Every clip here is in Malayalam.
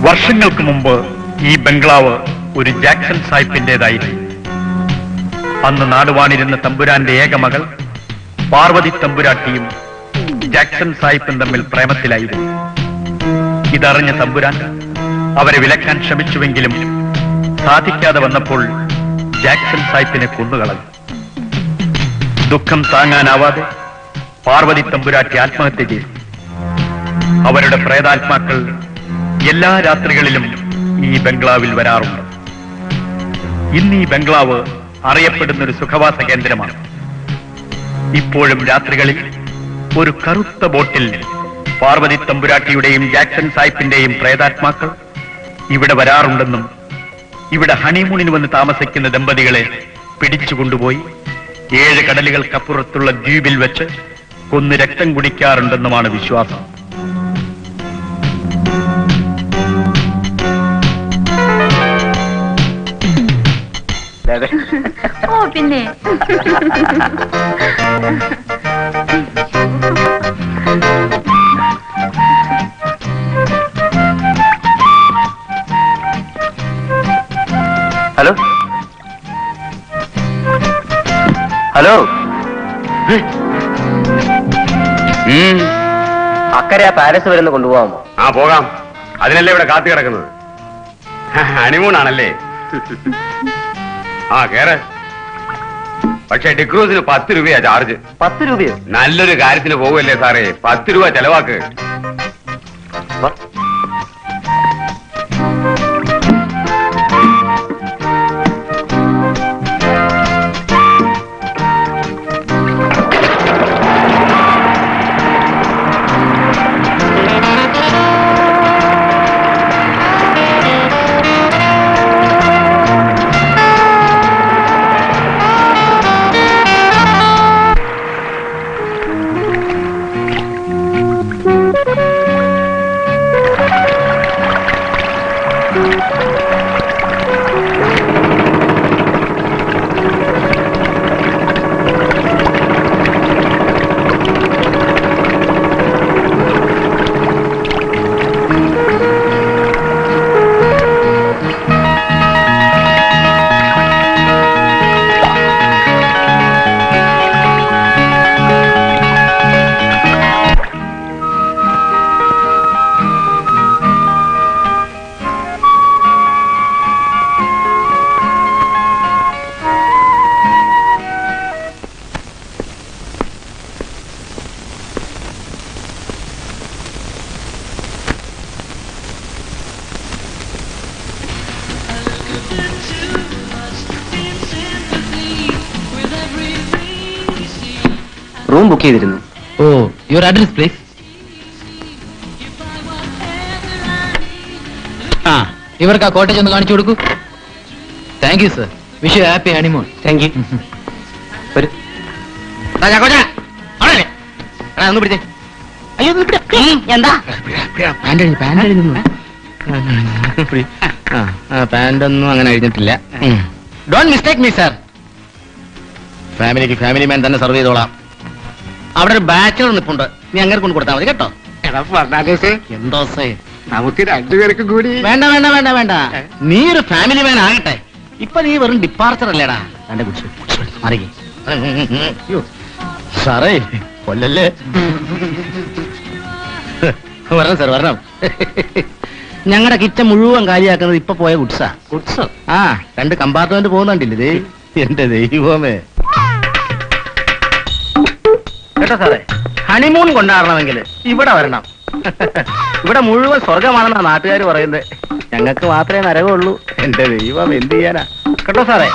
വർഷങ്ങൾക്ക് മുമ്പ് ഈ ബംഗ്ലാവ് ഒരു ജാക്സൺ സാഹിബിന്റേതായിരുന്നു. അന്ന് നാടുവാണിരുന്ന തമ്പുരാന്റെ ഏക മകൾ പാർവതി തമ്പുരാട്ടിയും ജാക്സൺ സാഹിബും തമ്മിൽ പ്രേമത്തിലായിരുന്നു. ഇതറിഞ്ഞ തമ്പുരാൻ അവരെ വിലക്കാൻ ശ്രമിച്ചുവെങ്കിലും സാധിക്കാതെ വന്നപ്പോൾ ജാക്സൺ സാഹിബിനെ കൊന്നുകളഞ്ഞു. ദുഃഖം താങ്ങാനാവാതെ പാർവതി തമ്പുരാട്ടി ആത്മഹത്യ ചെയ്തു. അവരുടെ പ്രേതാത്മാക്കൾ എല്ലാ രാത്രികളിലും ഈ ബംഗ്ലാവിൽ വരാറുണ്ട്. ഇന്ന് ഈ ബംഗ്ലാവ് അറിയപ്പെടുന്ന ഒരു സുഖവാസ കേന്ദ്രമാണ്. ഇപ്പോഴും രാത്രികളിൽ ഒരു കറുത്ത ബോട്ടിൽ പാർവതി തമ്പുരാട്ടിയുടെയും ജാക്സൺ സാഹിബിന്റെയും പ്രേതാത്മാക്കൾ ഇവിടെ വരാറുണ്ടെന്നും ഇവിടെ ഹണിമൂണിന് വന്ന് താമസിക്കുന്ന ദമ്പതികളെ പിടിച്ചുകൊണ്ടുപോയി 7 കടലുകൾക്കപ്പുറത്തുള്ള ദ്വീപിൽ വെച്ച് കൊന്ന് രക്തം കുടിക്കാറുണ്ടെന്നുമാണ് വിശ്വാസം. ഓ പിന്നെ ഹലോ ഹലോ അക്കരെ ആ പാലസ് വരുന്ന കൊണ്ടുപോകാമോ? ആ പോകാം. അതിനല്ലേ ഇവിടെ കാത്തു കിടക്കുന്നത്. ഹണിമൂണാണല്ലേ? ആ കേറ്. പക്ഷെ ഡിക്രൂസിന് 10 രൂപയാ ചാർജ്. 10 രൂപയോ? നല്ലൊരു കാര്യത്തിന് പോകുമല്ലേ സാറേ, 10 രൂപ ചെലവാക്ക്. റൂം ബുക്ക് ചെയ്തിരുന്നു. ഓ, യുവർ അഡ്രസ് പ്ലീസ്. ആ, ഇവർക്ക് ആ കോട്ടേജ് ഒന്ന് കാണിച്ചു കൊടുക്കൂ. Thank you sir. Wish you happy honeymoon. Thank you. ഒരു ഒന്ന് പിടിച്ചേ. അയ്യോ എന്താ പാൻറ്റൊന്നും അങ്ങനെ അഴിഞ്ഞിട്ടില്ല. Don't mistake me sir. ഫാമിലിക്ക് ഫാമിലി മാൻ തന്നെ സർവ് ചെയ്തോളാം. അവിടെ ഒരു ബാച്ചലർ നിപ്പുണ്ട്, നീ അങ്ങനെ കൊണ്ട് കൊടുത്താൽ മതി കേട്ടോ. എന്തോ നമുക്ക് 2 പേർക്കും കൂടി. വേണ്ട വേണ്ട വേണ്ട വേണ്ട, നീ ഒരു ഫാമിലി മാൻ ആകട്ടെ. ഇപ്പൊ നീ വെറും ഡിപ്പാർച്ചർ അല്ലേടാ. തന്റെ കുടിച്ചു അറിയേ സാറേ, കൊല്ലല്ലേ. വരണം സാർ വരണം. ഞങ്ങളുടെ കിച്ചൺ മുഴുവൻ കാലിയാക്കുന്നത് ഇപ്പൊ പോയ ഗുഡ്സാ. ഗുഡ്സ്? ആ, 2 കമ്പാർട്ട്മെന്റ് പോകുന്നുണ്ടില്ലേ. എന്റെ ദൈവമേ. കേട്ടോ സാറേ, ഹണിമൂൺ കൊണ്ടാടണമെങ്കിൽ ഇവിടെ വരണം. ഇവിടെ മുഴുവൻ സ്വർഗമാണെന്നാ നാട്ടുകാർ പറയുന്നത്. ഞങ്ങൾക്ക് മാത്രമേ നരകമുള്ളൂ. എന്റെ ദൈവം, എന്ത് ചെയ്യാനാ. കേട്ടോ സാറേ,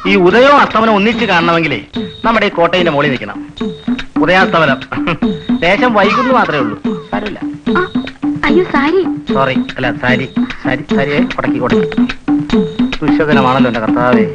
ഈ ഉദയവും അസ്തമനം ഒന്നിച്ച് കാണണമെങ്കിലേ നമ്മുടെ ഈ കോട്ടയിന്റെ മുകളിൽ നിൽക്കണം. ഉദയാസ്തമനം ദേശം വൈകുന്നു മാത്രമേ ഉള്ളൂ. സാരമില്ല. അയ്യോ സാരി. സോറി, അല്ല സാരി. സാരിയെ കൊടക്കി ദുശകനമാണല്ലോ എന്റെ കർത്താവേ.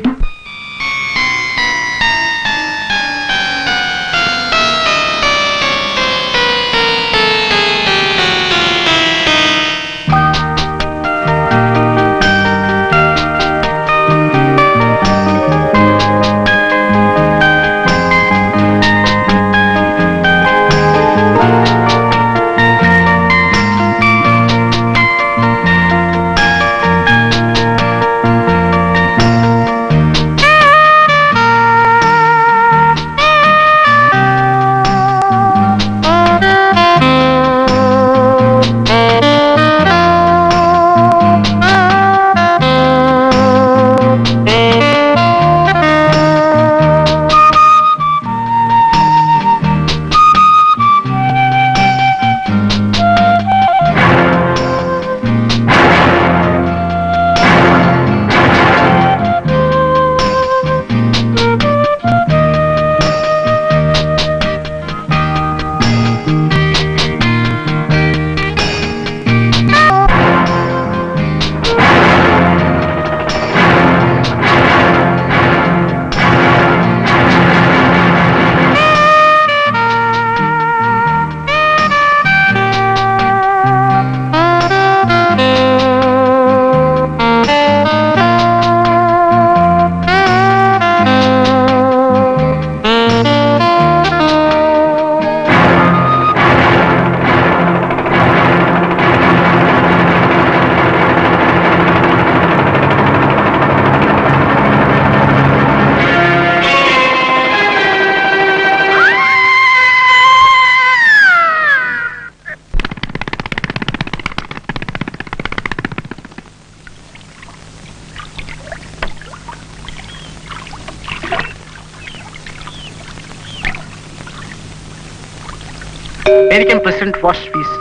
American president wash fees.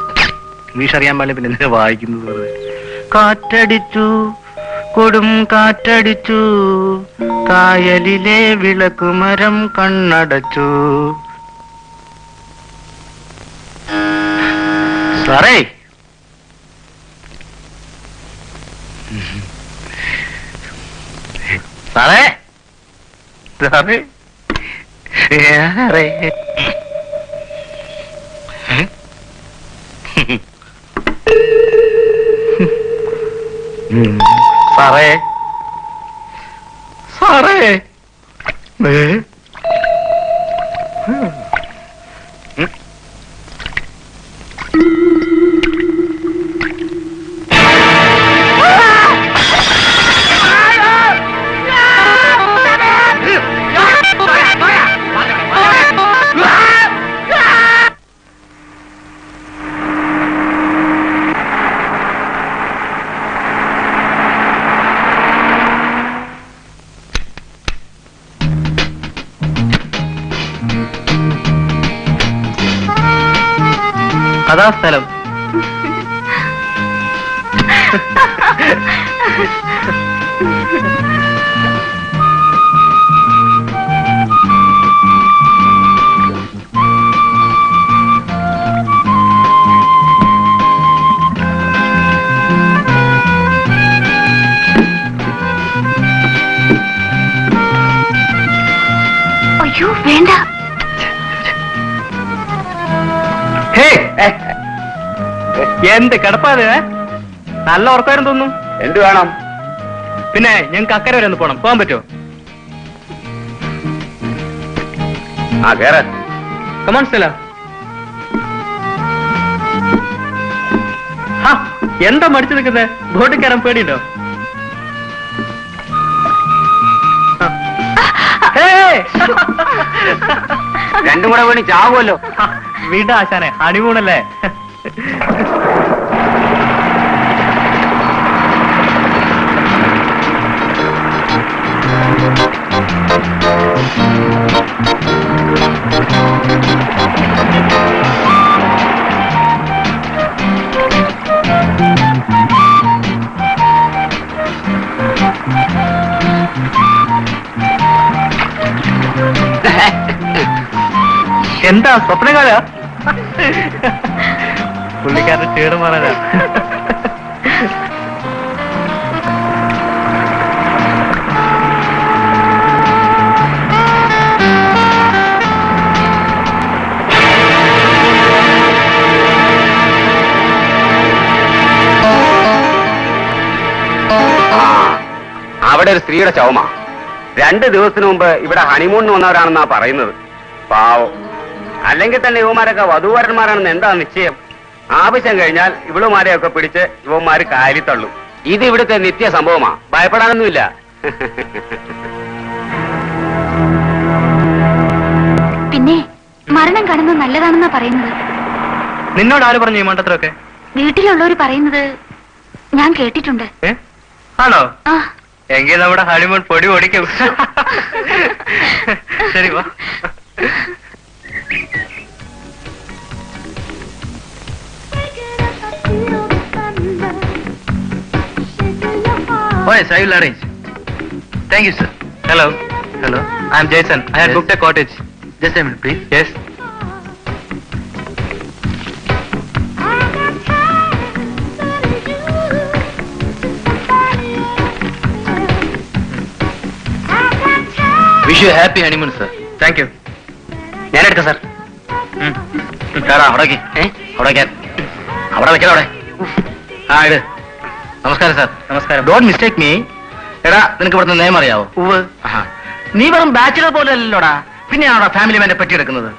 English അറിയാൻ പാടില്ല, പിന്നെ എന്തിനാ വായിക്കുന്നത് വെറുതെ. കാറ്റടിച്ചു, കൊടും കാറ്റടിച്ചു, കായലിലെ വിളക്കുമരം കണ്ണടച്ചു. സാറേ, സാറേ, സാറേ, സാറേ. സാറേ, സാറേ. അതാ സ്ഥലം. അയ്യോ വേണ്ട. എന്ത് കിടപ്പാത്? നല്ല ഉറക്കാരും തോന്നുന്നു. എന്ത് വേണം? പിന്നെ ഞങ്ങൾക്ക് അക്കരെ വരെ ഒന്ന് പോണം. പോകാൻ പറ്റുമോ? ആ കേറ. Come on Stella. എന്താ മടിച്ചു നിൽക്കുന്നത്? ബോട്ടിൽ കയറാൻ പേടിയുണ്ടോ? രണ്ടും കൂടെ വേണി ചാവുമല്ലോ. വീണ്ട ആശാനെ, ഹണിമൂണല്ലേ. എന്താ സ്വപ്നം കാണുക? പുള്ളിക്കാരൻ ചേട് മാറാനാ. അവിടെ ഒരു സ്ത്രീയുടെ ചൗമ. 2 ദിവസത്തിന് മുമ്പ് ഇവിടെ ഹണിമൂണിന് വന്നവരാണെന്നാ പറയുന്നത്. പാവം. അല്ലെങ്കിൽ തന്നെ യുവമാരൊക്കെ വധൂവരന്മാരാണെന്ന് എന്താ നിശ്ചയം? ആവശ്യം കഴിഞ്ഞാൽ ഇവളുമാരെയൊക്കെ പിടിച്ച് യുവമാര് കാലിത്തള്ളും. ഇത് ഇവിടുത്തെ നിത്യ സംഭവമാ, ഭയപ്പെടാനൊന്നുമില്ല. പിന്നെ മരണം കാണുന്നത് നല്ലതാണെന്നാ പറയുന്നത്. നിന്നോട് ആര് പറഞ്ഞു ഈ മണ്ടത്തരൊക്കെ? വീട്ടിലുള്ളവര് പറയുന്നത് ഞാൻ കേട്ടിട്ടുണ്ട്. ആണോ? ആ എങ്കിൽ നമ്മുടെ ഹണിമൂൺ പൊടി ഓടിക്കും. ശരി വാ. Yes, I will arrange. Thank you, sir. Hello. Hello. I am Jason. I had booked a cottage. Just a minute, please. Yes. Wish you a happy honeymoon, sir. Thank you. ഞാൻ എടുക്കാം സാർ. അവിടെ വെക്കാം. അവിടെ ആ ഇട്. നമസ്കാരം സാർ. നമസ്കാരം. Don't mistake me. എടാ, നിനക്ക് ഇവിടുന്ന് നിയമം അറിയാവോ? നീ വെറും ബാച്ചിലർ പോലെ അല്ലല്ലോടാ, പിന്നെയാണോടാ ഫാമിലി മാനെ പറ്റി എടുക്കുന്നത്?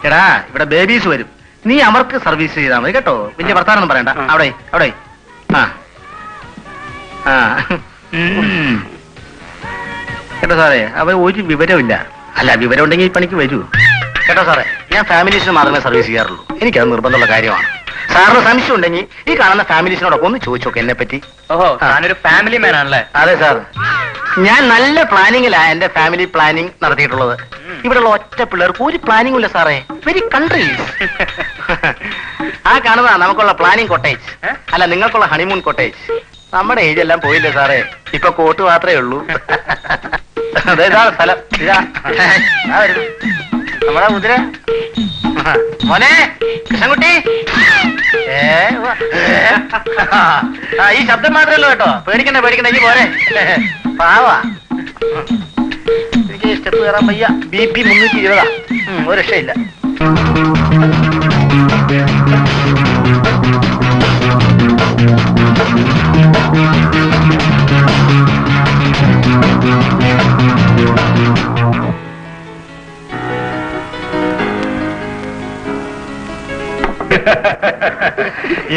എടാ, ഇവിടെ ബേബീസ് വരും, നീ അവർക്ക് സർവീസ് ചെയ്താൽ മതി കേട്ടോ. വലിയ വർത്താനം പറയണ്ട. അവിടെ ആ ആ കേട്ടോ സാറേ, അവർ ഒരു വിവരമില്ല. അല്ല, വിവരം ഉണ്ടെങ്കിൽ ഈ പണിക്ക് വരൂ കേട്ടോ സാറേ. ഞാൻ ഫാമിലീസിന് മാത്രമേ സർവീസ് ചെയ്യാറുള്ളൂ. എനിക്കത് നിർബന്ധമുള്ള കാര്യമാണ്. സാറിന് സംശയം ഉണ്ടെങ്കിൽ ഈ കാണുന്ന ഫാമിലീസിനോടൊക്കെ ഒന്ന് ചോദിച്ചോക്കെ എന്നെ പറ്റി. ഓഹോ, ഞാനൊരു ഫാമിലി മാൻ ആണല്ലേ? അതെ സാർ, ഞാൻ നല്ല പ്ലാനിങ്ങിലാ എന്റെ ഫാമിലി പ്ലാനിങ് നടത്തിയിട്ടുള്ളത്. ഇവിടെയുള്ള ഒറ്റ പിള്ളേർക്ക് ഒരു പ്ലാനിംഗ് ഇല്ല സാറേ. Very country. ആ കാണുന്നതാ നമുക്കുള്ള പ്ലാനിങ് കോട്ടേജ്. അല്ല, നിങ്ങൾക്കുള്ള ഹണിമൂൺ കോട്ടേജ്. നമ്മുടെ ഏജ് എല്ലാം പോയില്ലേ സാറേ, ഇപ്പൊ കോട്ട് മാത്രമേ ഉള്ളൂ. ഇതാ സ്ഥലം. ഇതാ നമ്മുടെ മുദ്ര. മോനെ കൃഷ്ണൻകുട്ടി, ഈ ശബ്ദം മാത്രമല്ലോ കേട്ടോ. പേടിക്കണ്ട പേടിക്കണ്ട, ഇനി പോരെ. പാവാ. എനിക്ക് സ്റ്റെപ്പ് കയറാൻ വയ്യ. BP 320. ഒരു രക്ഷയില്ല.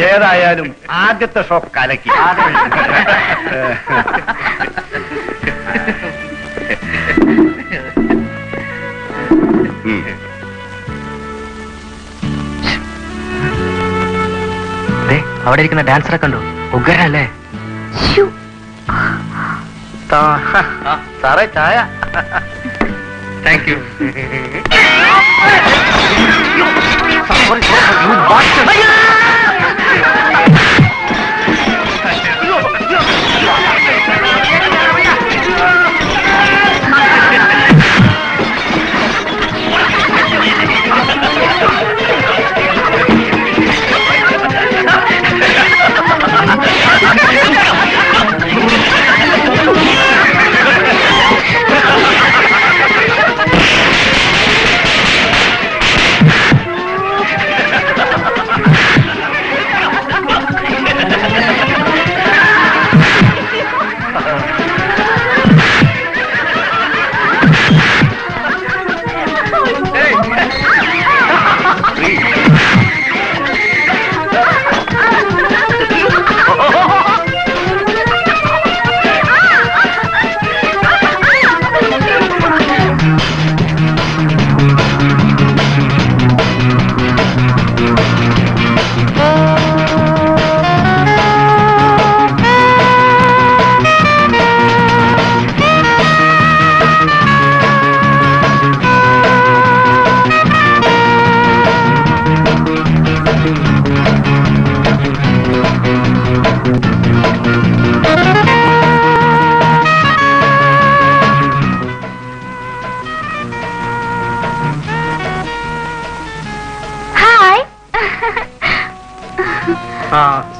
ഏതായാലും ആദ്യത്തെ ഷോപ്പ് കലക്കി. അവിടെ ഇരിക്കുന്ന ഡാൻസറെ കണ്ടു. ഉഗ്രനല്ലേ? സാറേ ചായ. Thank you.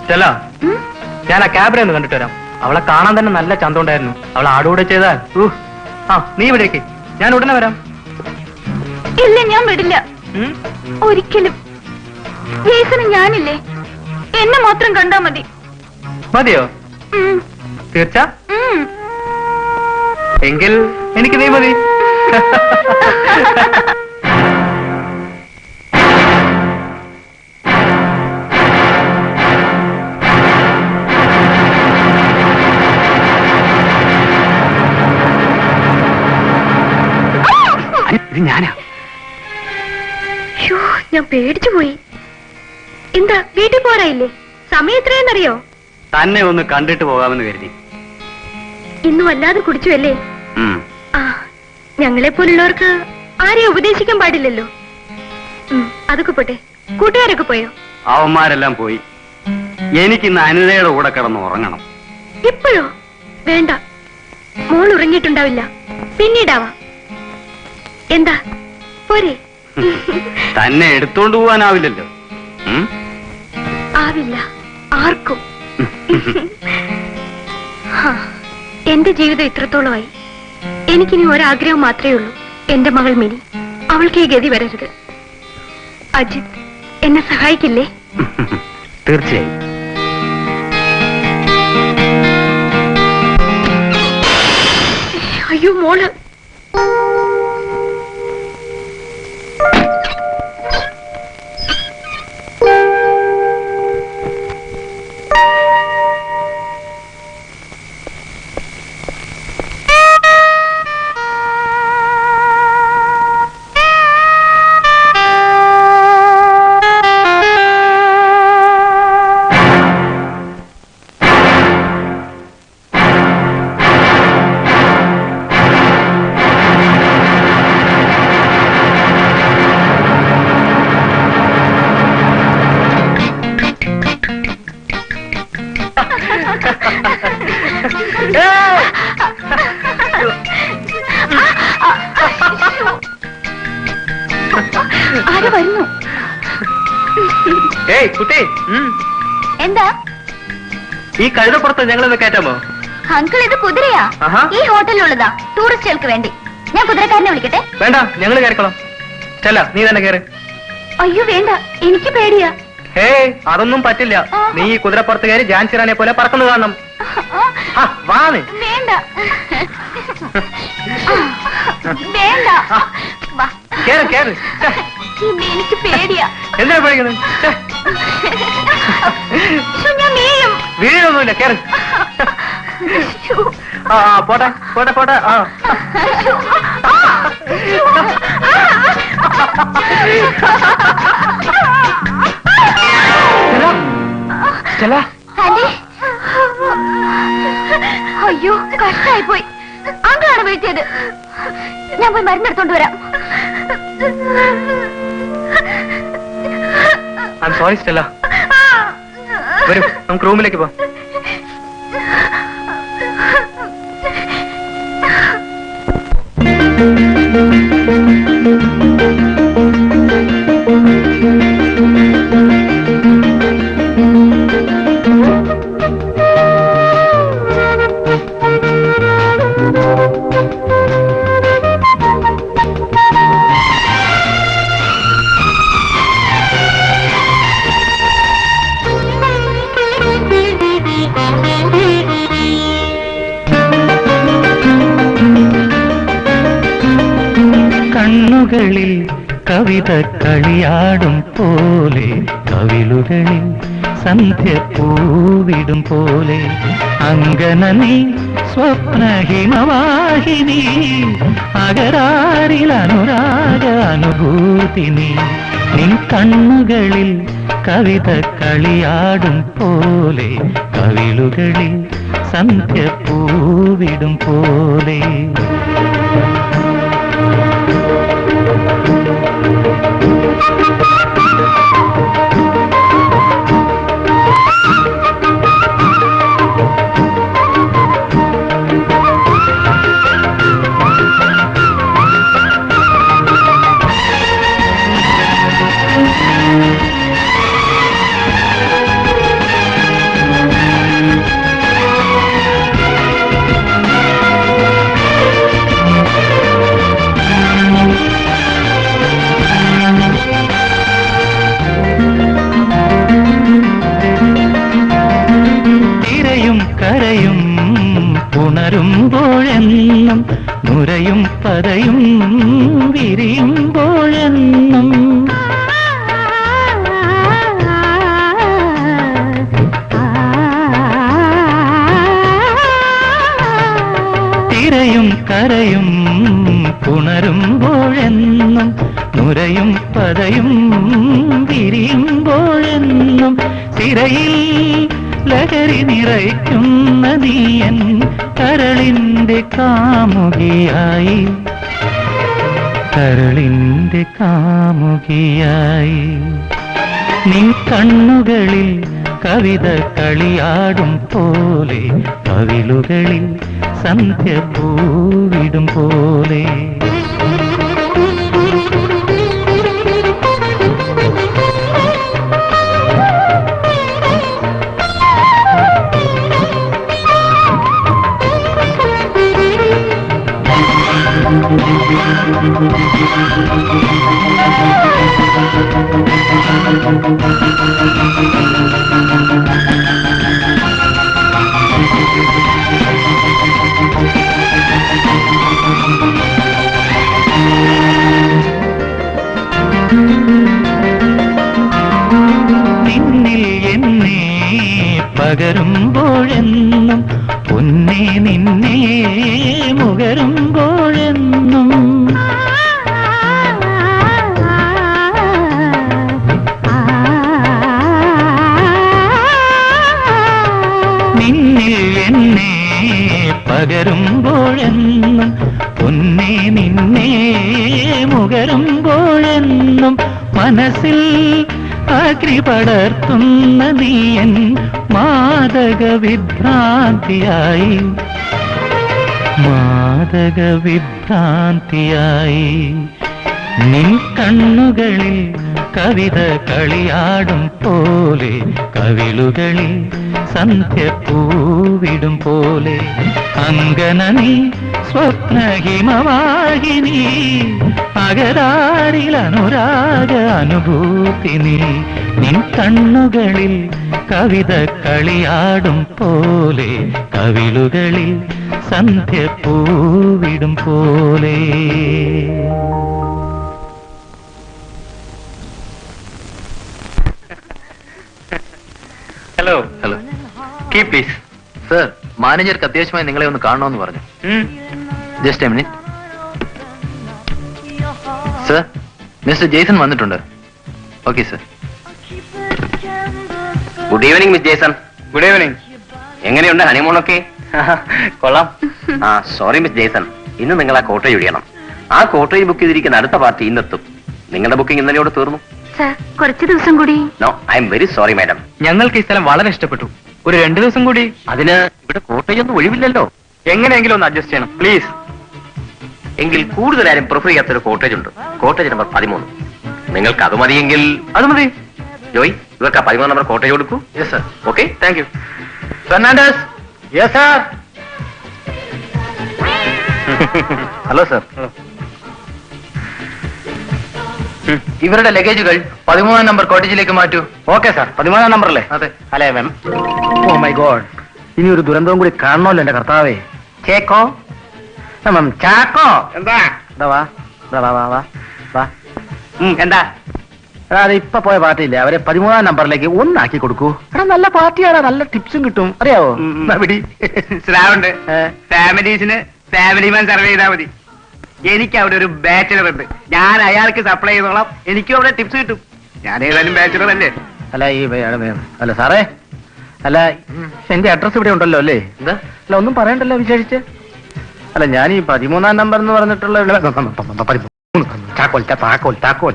സ്റ്റെല്ല, ഞാൻ ആ ക്യാബിനെ ഒന്ന് കണ്ടിട്ട് വരാം. അവളെ കാണാൻ തന്നെ നല്ല ചന്തമുണ്ടായിരുന്നു. അവൾ ആടുകൂടെ ചെയ്താൽ നീ ഇവിടേക്ക്, ഞാൻ ഉടനെ വരാം. ഇല്ല, ഞാൻ വിടില്ല ഒരിക്കലും. ജേസന് ഞാനില്ലേ, എന്നെ മാത്രം കണ്ടാ മതി. മതിയോ? തീർച്ച? എങ്കിൽ എനിക്ക് നീ മതി. ഇത് ഞാനാ. ഞാൻ പേടിച്ചു പോയി. എന്താ വീട്ടിൽ പോരായില്ലേ? സമയം എത്രയെന്നറിയോ? തന്നെ ഒന്ന് കണ്ടിട്ട് പോകാമെന്ന് കരുതി. ഇന്ന് വല്ലാതെ കുടിച്ചു അല്ലേ? ആ, ഞങ്ങളെ പോലുള്ളവർക്ക് ആരെയും ഉപദേശിക്കാൻ പാടില്ലല്ലോ. അതൊക്കെ പോട്ടെ, കൂട്ടുകാരൊക്കെ പോയോ? അവന്മാരെല്ലാം പോയി. എനിക്കിന്ന് അനിതയുടെ കൂടെ കിടന്ന് ഉറങ്ങണം. ഇപ്പോഴോ? വേണ്ട, മോൾ ഉറങ്ങിയിട്ടുണ്ടാവില്ല, പിന്നീടാവാം. എന്താ പോരെ? തന്നെ എടുത്തോണ്ട് പോവാനാവില്ലല്ലോ. ആവില്ല ആർക്കും. എന്റെ ജീവിതം ഇത്രത്തോളമായി. എനിക്കിനി ഒരാഗ്രഹം മാത്രമേ ഉള്ളൂ, എന്റെ മകൾ മിനി. അവൾക്ക് ഈ ഗതി വരരുത്. അജിത് എന്നെ സഹായിക്കില്ലേ? തീർച്ചയായും. അയ്യോ മോള്. ആര് വരുന്നു? ഏയ് കുട്ടി, എന്താ ഈ കഴുതപ്പുറത്ത് ഞങ്ങളൊന്ന് കയറ്റാമോ? അങ്കിൾ, ഇത് കുതിരയാ. ആഹാ. ഈ ഹോട്ടലിലുള്ളതാ, ടൂറിസ്റ്റുകൾക്ക് വേണ്ടി. ഞാൻ കുതിരക്കാരനെ വിളിക്കട്ടെ? വേണ്ട, ഞങ്ങൾ കയറിക്കോളാം. സ്റ്റെല്ല, നീ തന്നെ കയറി. അയ്യോ വേണ്ട, എനിക്ക് പേടിയാ. ഏയ് അതൊന്നും പറ്റില്ല. നീ ഈ കുതിരപ്പുറത്ത് കയറി ജാൻസി റാണിയെ പോലെ പറക്കുന്നു കാണണം. വാ നീ. വേണ്ട വേണ്ട, വാ. കേറ് കേറ്. എനിക്ക് പേടിയാ. എന്തിനാ പേടിക്കുന്നത്? ഞാൻ വീഴും. വീഴൊന്നുമില്ല, കേറ്. ആ പോട്ടെ പോട്ടെ പോട്ടെ. ആ അയ്യോ, കഷ്ടായി പോയി. അങ്കിളാണ് വീഴ്ത്തിയത്. ഞാൻ പോയി മരുന്നെടുത്തോണ്ട് വരാം. I sorry Stella. വരൂ, നമുക്ക് റൂമിലേക്ക് പോ. കണ്ണുകളിൽ കവിത കളിയാടും പോലെ, കവിളുകളിൽ സന്ധ്യ പൂവിടും പോലെ, അങ്കന നീ സ്വപ്നഹിമവാഹിനി, അകരാറിൽ അനുരാഗ അനുഭൂതിനി. നിൻ കണ്ണുകളിൽ കവിത കളിയാടും പോലെ, കവിളുകളിൽ സന്ധ്യ പൂവിടും പോലെ. കരയും ഉണരുമ്പോഴെന്നും, നുരയും പതയും വിരിയുമ്പോഴെന്നും, തിരയും കരയും ഉണരുമ്പോഴെന്നും, നുരയും പതയും വിരിയുമ്പോഴെന്നും, തിരയിൽ ലഹരി നിറയ്ക്കുന്ന നീയൻ കരളിന്റെ കാമുകിയായി, കരളിന്റെ കാമുകിയായി. നിൻ കണ്ണുകളിൽ കവിത കളിയാടും പോലെ, കവിളുകളിൽ സന്ധ്യ പൂവിടും പോലെ. നിന്നിൽ എന്നെ പകരുമ്പോഴെന്നും, പൊന്നെ നിന്നെ മുകരുമ്പോഴെന്നും, നിന്നിൽ എന്നെ പകരുമ്പോഴെന്നും, പൊന്നെ നിന്നെ മുകരുമ്പോഴെന്നും, മനസ്സിൽ രാത്രി പടർത്തുന്ന നീയൻ മാദക വിഭ്രാന്തിയായി മാദക വിഭ്രാന്തിയായി നിൻ കണ്ണുകളിൽ കവിത കളിയാടും പോലെ കവിളുകളിൽ സന്ധ്യ പൂവിടും പോലെ അങ്കന നീ സ്വപ്നഹിമവാഹിനി അകരാരിൽ അനുരാഗ അനുഭൂതി നീ നിൻ കണ്ണുകളിൽ കവിത കളിയാടും പോലെ കവിളുകളിൽ സന്ധ്യ പൂവിടും പോലെ. Hello hello keep please. Sir, മാനേജർക്ക് അത്യാവശ്യമായി നിങ്ങളെ ഒന്ന് കാണണമെന്ന് പറഞ്ഞു. Just a minute. Sir, mister Jason വന്നിട്ടുണ്ട്. Okay sir. Good evening miss Jason. Good evening. എങ്ങനെയുണ്ട് ഹണിമൂണൊക്കെ? കൊള്ളാം. സോറി മിസ് ജേസൺ, ഇന്ന് നിങ്ങൾ ആ കോട്ടേജ് ഒഴിയണം. ആ കോട്ടേജ് ബുക്ക് ചെയ്തിരിക്കുന്ന അടുത്ത പാർട്ടി ഇന്നെത്തും. നിങ്ങളുടെ ബുക്കിംഗ് ഇന്നലെയോട് തീർന്നു. സർ, കുറച്ച് ദിവസം കൂടി. No, I am very sorry madam. ഞങ്ങൾക്ക് ഈ സ്ഥലം വളരെ ഇഷ്ടപ്പെട്ടു. ഒരു 2 ദിവസം കൂടി. അതിന് ഇവിടെ കോട്ടേജ് ഒന്നും ഒഴിവില്ലല്ലോ. എങ്ങനെയെങ്കിലും ഒന്ന് അഡ്ജസ്റ്റ് ചെയ്യണം പ്ലീസ്. എങ്കിൽ കൂടുതലാരും പ്രിഫർ ചെയ്യാത്തൊരു കോട്ടേജ് ഉണ്ട്. Cottage number 13. നിങ്ങൾക്ക് അത് മതിയെങ്കിൽ അത് മതി. ജോയ്, ഇവർക്ക് ആ 13 നമ്പർ കോട്ടേജ് കൊടുക്കൂ. Yes sir. Okay, thank you. Fernandes. Yes sir. Hello sir. ഇവരുടെ ലഗേജുകൾ 13 നമ്പർ കോട്ടേജിലേക്ക് മാറ്റൂ. Okay sir. 13 നമ്പറല്ലേ? അതെ. അല്ലേ മാം? ഓ മൈ ഗോഡ്, ഇനി ഒരു ദുരന്തവും കൂടി കാണണമല്ലോ എന്റെ കർത്താവേ. ചേക്കോ മാം, ചാക്കോ. എന്താ? ഇതാ വാ, ഇതാ വാ വാ വാ വാ. എന്താ? എടാ, അത് ഇപ്പൊ പോയ പാർട്ടിയില്ലേ, അവരെ 13 നമ്പറിലേക്ക് ഒന്നാക്കി കൊടുക്കൂ. എടാ, നല്ല പാർട്ടിയാണ്, നല്ല ടിപ്സും കിട്ടും, അറിയാവോ? പിടി. സ്രാവുണ്ട്. ഫാമിലീസിന് ഫാമിലി മാൻ സർവേ ചെയ്താൽ മതി. എനിക്ക് അവിടെ ഒരു ബാച്ചിലർ ഉണ്ട്. ഞാൻ അയാൾക്ക് സപ്ലൈ ചെയ്തോളാം. എനിക്കും അവിടെ ടിപ്സ് കിട്ടും. ഞാൻ ഏതായാലും ബാച്ചിലർ അല്ലേ. അല്ല അല്ല സാറേ, അല്ല എന്റെ അഡ്രസ് ഇവിടെ ഉണ്ടല്ലോ അല്ലേ? എന്താ? അല്ല ഒന്നും പറയണ്ടല്ലോ വിശേഷിച്ച്. അല്ല ഞാൻ ഈ 13 നമ്പർ എന്ന് പറഞ്ഞിട്ടുള്ള താക്കോൽ താക്കോൽ താക്കോൽ.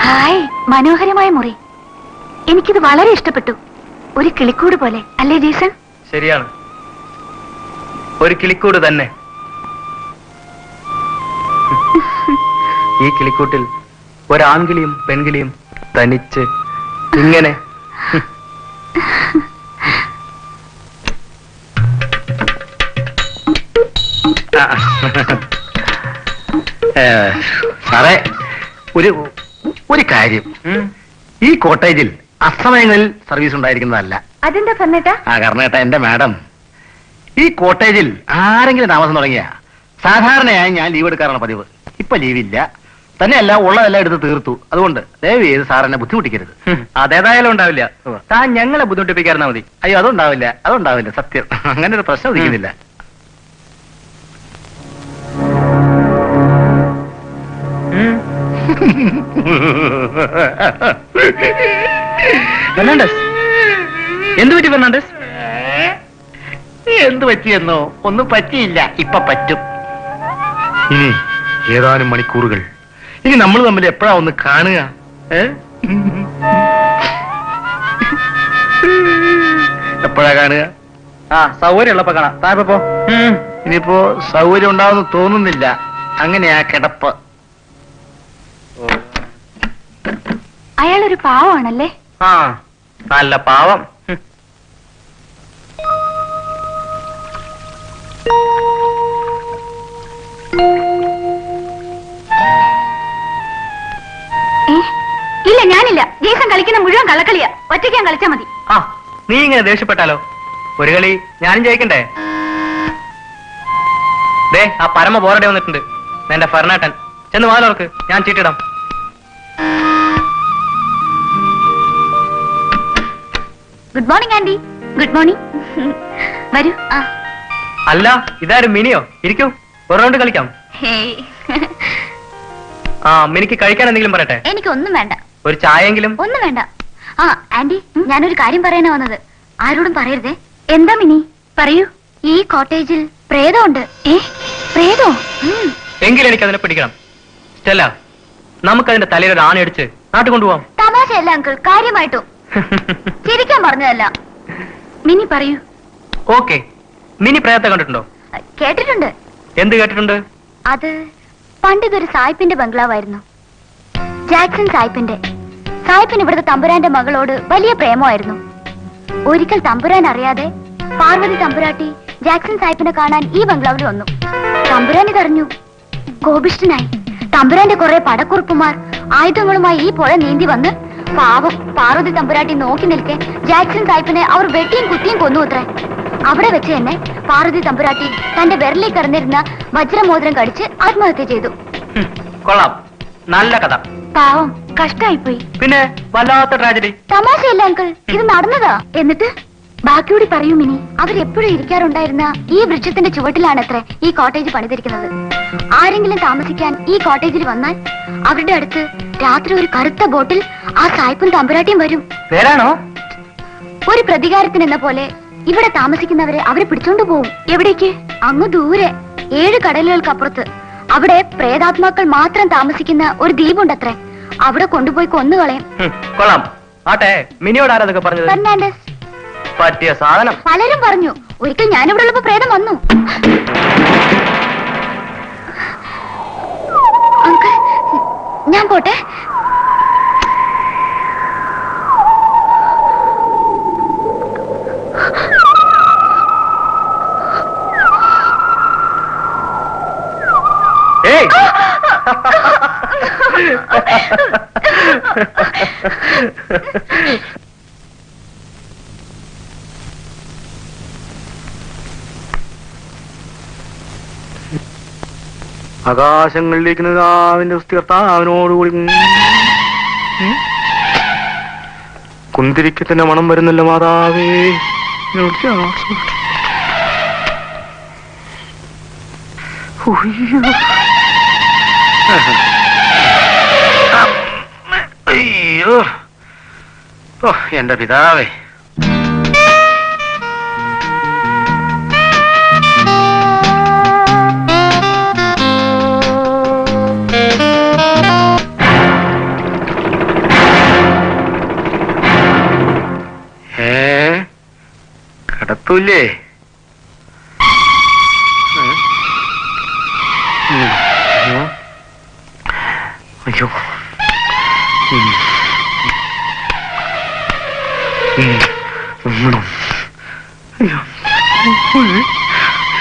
ഹായ്, മനോഹരമായ മുറി. എനിക്കിത് വളരെ ഇഷ്ടപ്പെട്ടു. ഒരു കിളിക്കൂട് പോലെ അല്ലേ ജേസൺ? ശരിയാണ്, ഒരു കിളിക്കൂട് തന്നെ. ഈ കിളിക്കൂട്ടിൽ ഒരാൺകിളിയും പെൺകിളിയും തനിച്ച് ഇങ്ങനെ. സാറേ, ഒരു കാര്യം, ഈ കോട്ടേജിൽ അസമയങ്ങളിൽ സർവീസ് ഉണ്ടായിരിക്കുന്നതല്ല. അതെന്താ പറഞ്ഞേട്ടാ? കാരണം ഏട്ടാ, എന്റെ മാഡം, ഈ കോട്ടേജിൽ ആരെങ്കിലും താമസം തുടങ്ങിയ സാധാരണയായി ഞാൻ ലീവ് എടുക്കാറാണ് പതിവ്. ഇപ്പൊ ലീവില്ല, തന്നെയല്ല ഉള്ളതെല്ലാം എടുത്ത് തീർത്തു. അതുകൊണ്ട് ദയവ് ചെയ്ത് സാർ എന്നെ ബുദ്ധിമുട്ടിക്കരുത്. അതേതായാലും ഉണ്ടാവില്ല. താൻ ഞങ്ങളെ ബുദ്ധിമുട്ടിപ്പിക്കാറുണ്ടാ മതി. അയ്യോ, അതുണ്ടാവില്ല സത്യം. അങ്ങനെ ഒരു പ്രശ്നം ഉദിക്കുന്നില്ല. ഫെർണാണ്ടസ്, എന്ത് പറ്റി ഫെർണാണ്ടസ്? എന്ത് പറ്റിയെന്നോ? ഒന്നും പറ്റിയില്ല, ഇപ്പൊ പറ്റും. ഇനി ഏതാനും മണിക്കൂറുകൾ, ഇനി നമ്മൾ തമ്മിൽ എപ്പോഴാ ഒന്ന് കാണുക? എപ്പോഴാ കാണുക? സൗകര്യമുള്ളപ്പോ കാണാം. താഴെ പോ. ഇനിയിപ്പോ സൗകര്യം ഉണ്ടാവുമെന്ന് തോന്നുന്നില്ല. അങ്ങനെയാ കിടപ്പ്. അയാളൊരു പാവമാണല്ലേ? ആ, നല്ല പാവം. ഇല്ല, ഞാനില്ല. ജേസൺ കളിക്കുന്ന മുഴുവൻ കള്ളക്കളിയാ. ഒറ്റയ്ക്ക് ഞാൻ കളിച്ചാ മതി. ആ, നീ ഇങ്ങനെ ദേഷ്യപ്പെട്ടാലോ? ഒരു കളി ഞാനും ജയിക്കണ്ടേ? ദേ, ആ പരമ ബോറടി വന്നിട്ടുണ്ട്. എന്റെ ഫെർണാട്ടൻ. ചെന്ന് വാലോർക്ക്, ഞാൻ ചീട്ടിടാം. Good morning aunty. Good morning. വരൂ. അല്ല, ഇതാരും മിനിയോ? ഇരിക്കൂ, ഒരു റൗണ്ട് കളിക്കാം. ആ, മിനിക്ക് കഴിക്കാൻ എന്തെങ്കിലും പറയട്ടെ? എനിക്കൊന്നും വേണ്ട. ഒരു ചായയെങ്കിലും? ഒന്നും വേണ്ട. ആ ആന്റി, ഞാനൊരു കാര്യം പറയാനാ വന്നത്. ആരോടും പറയരുതേ. എന്താ മിനി? പറയൂ. ഈ കോട്ടേജിൽ പ്രേതമുണ്ട്. പ്രേതോ? എങ്കിലും എനിക്ക് അതിനെ പിടിക്കണം. സ്റ്റെല്ല, നമുക്കതിന്റെ തലയിൽ ഒരു ആണയടിച്ച് നാട്ടിൽ കൊണ്ടുപോവാം. തമാശയല്ല അങ്കിൾ, കാര്യമായിട്ടും. ചിരിക്കാൻ പറഞ്ഞതല്ല. മിനി പറയൂ. ഓക്കെ. മിനി പ്രേതത്തെ കണ്ടിട്ടുണ്ടോ? കേട്ടിട്ടുണ്ട്. എന്ത് കേട്ടിട്ടുണ്ട്? അത് പണ്ടിതൊരു സായിപ്പിന്റെ ബംഗ്ലാവായിരുന്നു. ജാക്സൺ സായിപ്പിന്റെ. സായിപ്പിന് ഇവിടുത്തെ തമ്പുരാന്റെ മകളോട് വലിയ പ്രേമമായിരുന്നു. ഒരിക്കൽ തമ്പുരാൻ അറിയാതെ പാർവതി തമ്പുരാട്ടി ജാക്സൺ സായിപ്പിനെ കാണാൻ ഈ ബംഗ്ലാവിൽ വന്നു. തമ്പുരാൻ ഇതറിഞ്ഞു. കോപിഷ്ഠനായി തമ്പുരാന്റെ കുറെ പടക്കുറുപ്പുമാർ ആയുധങ്ങളുമായി ഈ പുഴ നീന്തി വന്ന് പാവം പാർവതി തമ്പുരാട്ടി നോക്കി നിൽക്കെ ജാക്സൺ സായിപ്പിനെ അവർ വെട്ടിയും കുത്തിയും കൊന്നുത്രേ. അവിടെ വെച്ച് തന്നെ പാർവതി തമ്പുരാട്ടി തന്റെ വിരലിൽ കിടന്നിരുന്ന വജ്രമോതിരം കടിച്ച് ആത്മഹത്യ ചെയ്തു. കൊള്ളാം, നല്ല കഥ. പാവം, കഷ്ടായിപ്പോയി. പിന്നെ വല്ലാത്ത ട്രാജഡി. തമാശയല്ല അങ്കിൾ, ഇത് നടന്നതാ. എന്നിട്ട് ബാക്കിയോടി പറയൂ മിനി. അവരെപ്പോഴും ഇരിക്കാറുണ്ടായിരുന്ന ഈ വൃക്ഷത്തിന്റെ ചുവട്ടിലാണത്രേ ഈ കോട്ടേജ് പണിതിരിക്കുന്നത്. ആരെങ്കിലും താമസിക്കാൻ ഈ കോട്ടേജിൽ വന്നാൽ അവരുടെ അടുത്ത് രാത്രി ഒരു കറുത്ത ബോട്ടിൽ ആ സായിപ്പും തമ്പുരാട്ടിയും വരും. പേരാണോ? ഒരു പ്രതികാരത്തിനെന്ന പോലെ ഇവിടെ താമസിക്കുന്നവരെ അവരെ പിടിച്ചോണ്ടു പോവും. എവിടേക്ക്? അങ്ങ് ദൂരെ 7 കടലുകൾക്കപ്പുറത്ത്. അവിടെ പ്രേതാത്മാക്കൾ മാത്രം താമസിക്കുന്ന ഒരു ദ്വീപുണ്ടത്രേ. അവിടെ കൊണ്ടുപോയി കൊന്നുകളയും. കൊള്ളാം. ആട്ടെ, മിനിയോട് ആരാതൊക്കെ പറഞ്ഞത്? ഫെർണാണ്ടസ്. പറ്റിയ സാധനം. പലരും പറഞ്ഞു. ഒരിക്കൽ ഞാനിവിടെ ഉള്ളപ്പോ പ്രേതം വന്നു. അങ്കിൾ, ഞാൻ പോട്ടെ. ഏയ്, ആകാശങ്ങളിലേക്ക് അവന്റെ കർത്താവിനോടുകൂടി കുന്തിരിക്കത്തിന്റെ മണം വരുന്നല്ലോ മാതാവേ. അയ്യോ, ഓ എന്റെ പിതാവേ. കടത്തൂല്ലേ? അയ്യോ, അയ്യോ,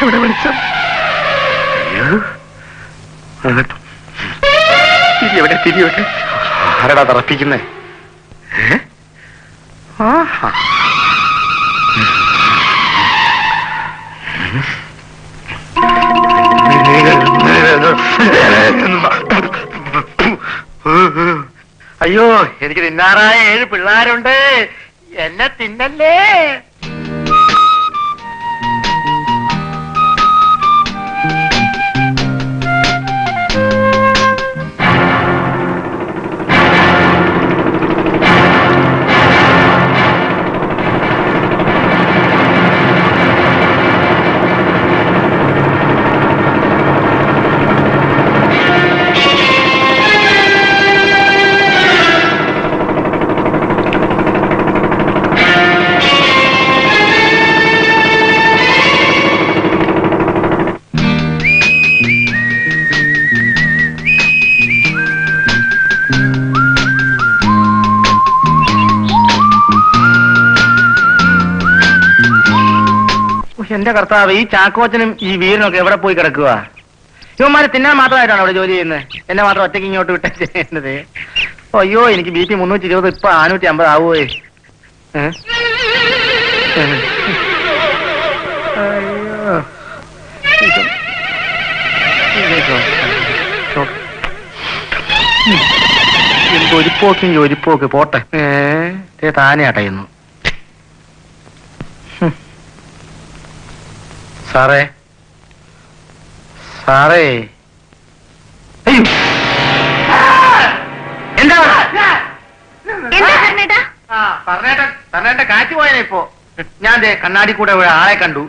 എവിടെ വിളിച്ച? തിരിയെവിടെ? തിരിയെവിടെ? ആരടാ തറപ്പിക്കുന്നേ? അയ്യോ, എനിക്ക് തിന്നാറായ 7 പിള്ളേരുണ്ട്. എന്നെ തിന്നല്ലേ. എന്റെ കർത്താവ്, ഈ ചാക്കോച്ചനും ഈ വീരനൊക്കെ എവിടെ പോയി കിടക്കുക? ഇവന്മാര് തിന്നാൻ മാത്രമായിട്ടാണ് അവിടെ ജോലി ചെയ്യുന്നത്. എന്നെ മാത്രം ഒറ്റയ്ക്ക് ഇങ്ങോട്ട് വിട്ടേ ചെയ്യുന്നത്. അയ്യോ, എനിക്ക് BP 320, ഇപ്പൊ 550 ആവുമേ. ഒരിപ്പോക്കെങ്കിൽ ഒരിപ്പോക്ക് പോട്ടെ. താനെ അടയുന്നു. സാറേ, സാറേ, എന്താ പറഞ്ഞേട്ട? കാറ്റ് പോയനെ ഇപ്പോ. ഞാൻ കണ്ണാടി കൂടെ ആളെ കണ്ടു.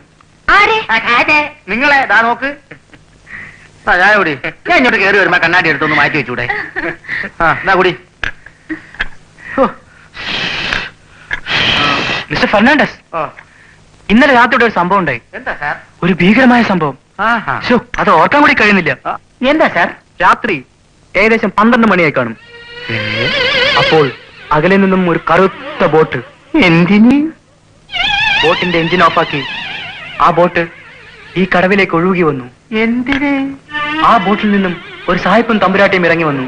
ആരെ? നിങ്ങളെ ദാ നോക്ക്. ആ ചായ കുടി. ഞാൻ ഇങ്ങോട്ട് കയറി വരുമ്പോ കണ്ണാടി എടുത്തൊന്ന് മാറ്റി വെച്ചൂടെ? ആ എന്നാ കുടി. മിസ്റ്റർ ഫെർണാണ്ടസ്, ഇന്നലെ രാത്രിയുടെ ഒരു സംഭവം ഉണ്ടായി. എന്താ സാർ? ഒരു ഭീകരമായ സംഭവം. ശ്ശോ, അത് ഓർക്കാൻ കൂടി കഴിയുന്നില്ല. എന്താ സാർ? രാത്രി ഏകദേശം 12 മണിയായി കാണും. അപ്പോൾ അകലെ നിന്നും ഒരു കറുത്ത ബോട്ട്. എന്തിന്? ബോട്ടിന്റെ എഞ്ചിൻ ഓഫാക്കി ആ ബോട്ട് ഈ കടവിലേക്ക് ഒഴുകി വന്നു. എന്തിന്? ആ ബോട്ടിൽ നിന്നും ഒരു സാഹിബും തമ്പുരാട്ടിയും ഇറങ്ങി വന്നു.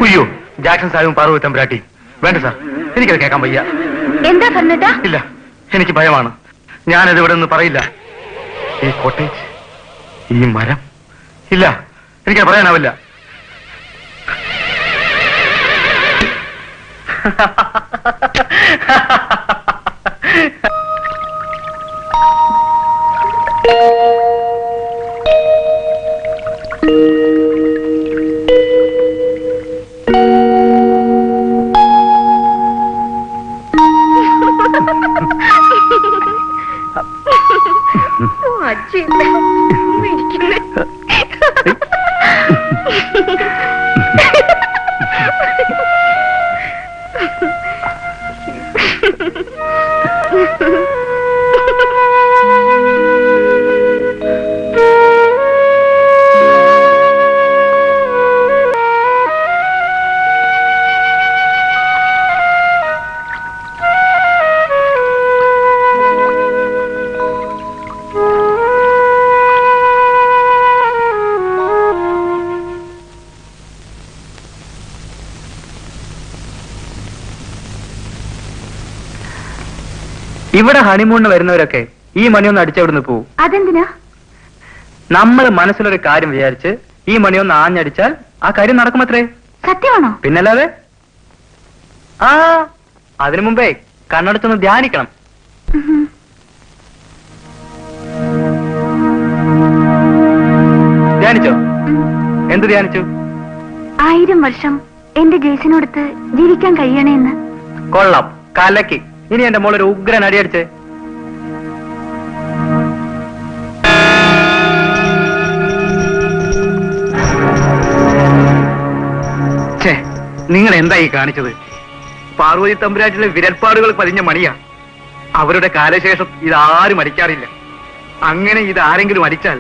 ഉയ്യോ, ജാക്സൺ സാഹിബും പാർവതി തമ്പുരാട്ടി. വേണ്ട സാർ, എനിക്കത് കേൾക്കാൻ വയ്യ. എന്താ പറഞ്ഞിട്ടാ? ഇല്ല, എനിക്ക് ഭയമാണ്. ഞാനത് ഇവിടെ നിന്ന് പറയില്ല. ഈ കോട്ടേജ്, ഈ മരം, ഇല്ല, എനിക്കത് പറയാനാവില്ല. ഇവിടെ ഹണിമൂണിന് വരുന്നവരൊക്കെ ഈ മണിയൊന്ന് അടിച്ചവിടുന്ന് പോവും. അതെന്തിനാ? നമ്മൾ മനസ്സിലൊരു കാര്യം വിചാരിച്ച് ഈ മണിയൊന്ന് ആഞ്ഞടിച്ചാൽ ആ കാര്യം നടക്കുമത്രേ. സത്യമാണോ? പിന്നല്ലാതെ. ആ അതിനു മുമ്പേ കണ്ണടച്ചൊന്ന് ധ്യാനിക്കണം. ധ്യാനിച്ചോ? എന്ത് ധ്യാനിച്ചു? 1000 വർഷം എന്റെ ജേസിനോടത്ത് ജീവിക്കാൻ കഴിയണേന്ന്. കൊള്ളാം, കലക്കി. ഇനി എന്റെ മോളൊരു ഉഗ്രൻ അടിയടിച്ച്. നിങ്ങൾ എന്താ ഈ കാണിച്ചത്? പാർവതി തമ്പുരാട്ടിലെ വിരൽപ്പാടുകൾ പതിഞ്ഞ മണിയാ. അവരുടെ കാലശേഷം ഇതാരും അടിക്കാറില്ല. അങ്ങനെ ഇതാരെങ്കിലും അടിച്ചാൽ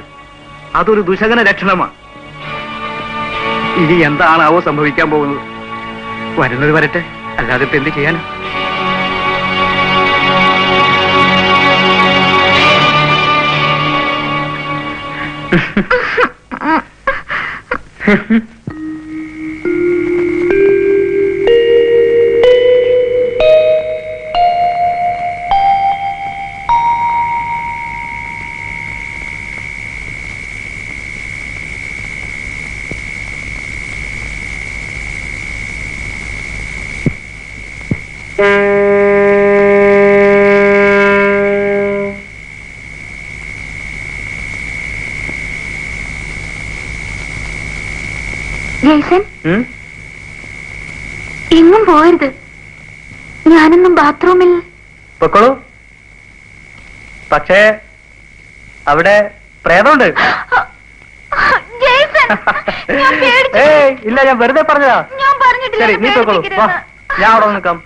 അതൊരു ദുശകന ലക്ഷണമാണ്. ഇനി എന്താണാവോ സംഭവിക്കാൻ പോകുന്നത്? വരുന്നത് വരട്ടെ, അല്ലാതെ ഇപ്പൊ എന്ത് ചെയ്യാനാ? ജേസൻ, എങ്ങും പോയരുത്. ഞാനൊന്നും ബാത്റൂമിൽ. പൊക്കോളൂ. പക്ഷേ അവിടെ പ്രേതമുണ്ട്. ജേസൻ, ഞാൻ പേടിച്ചു. ഏയ് ഇല്ല, ഞാൻ വെറുതെ പറഞ്ഞതാ. ഞാൻ പറഞ്ഞിട്ടില്ല. ശരി, നീ പൊക്കോളൂ. വാ, ഞാൻ അവിടെ നിൽക്കാം.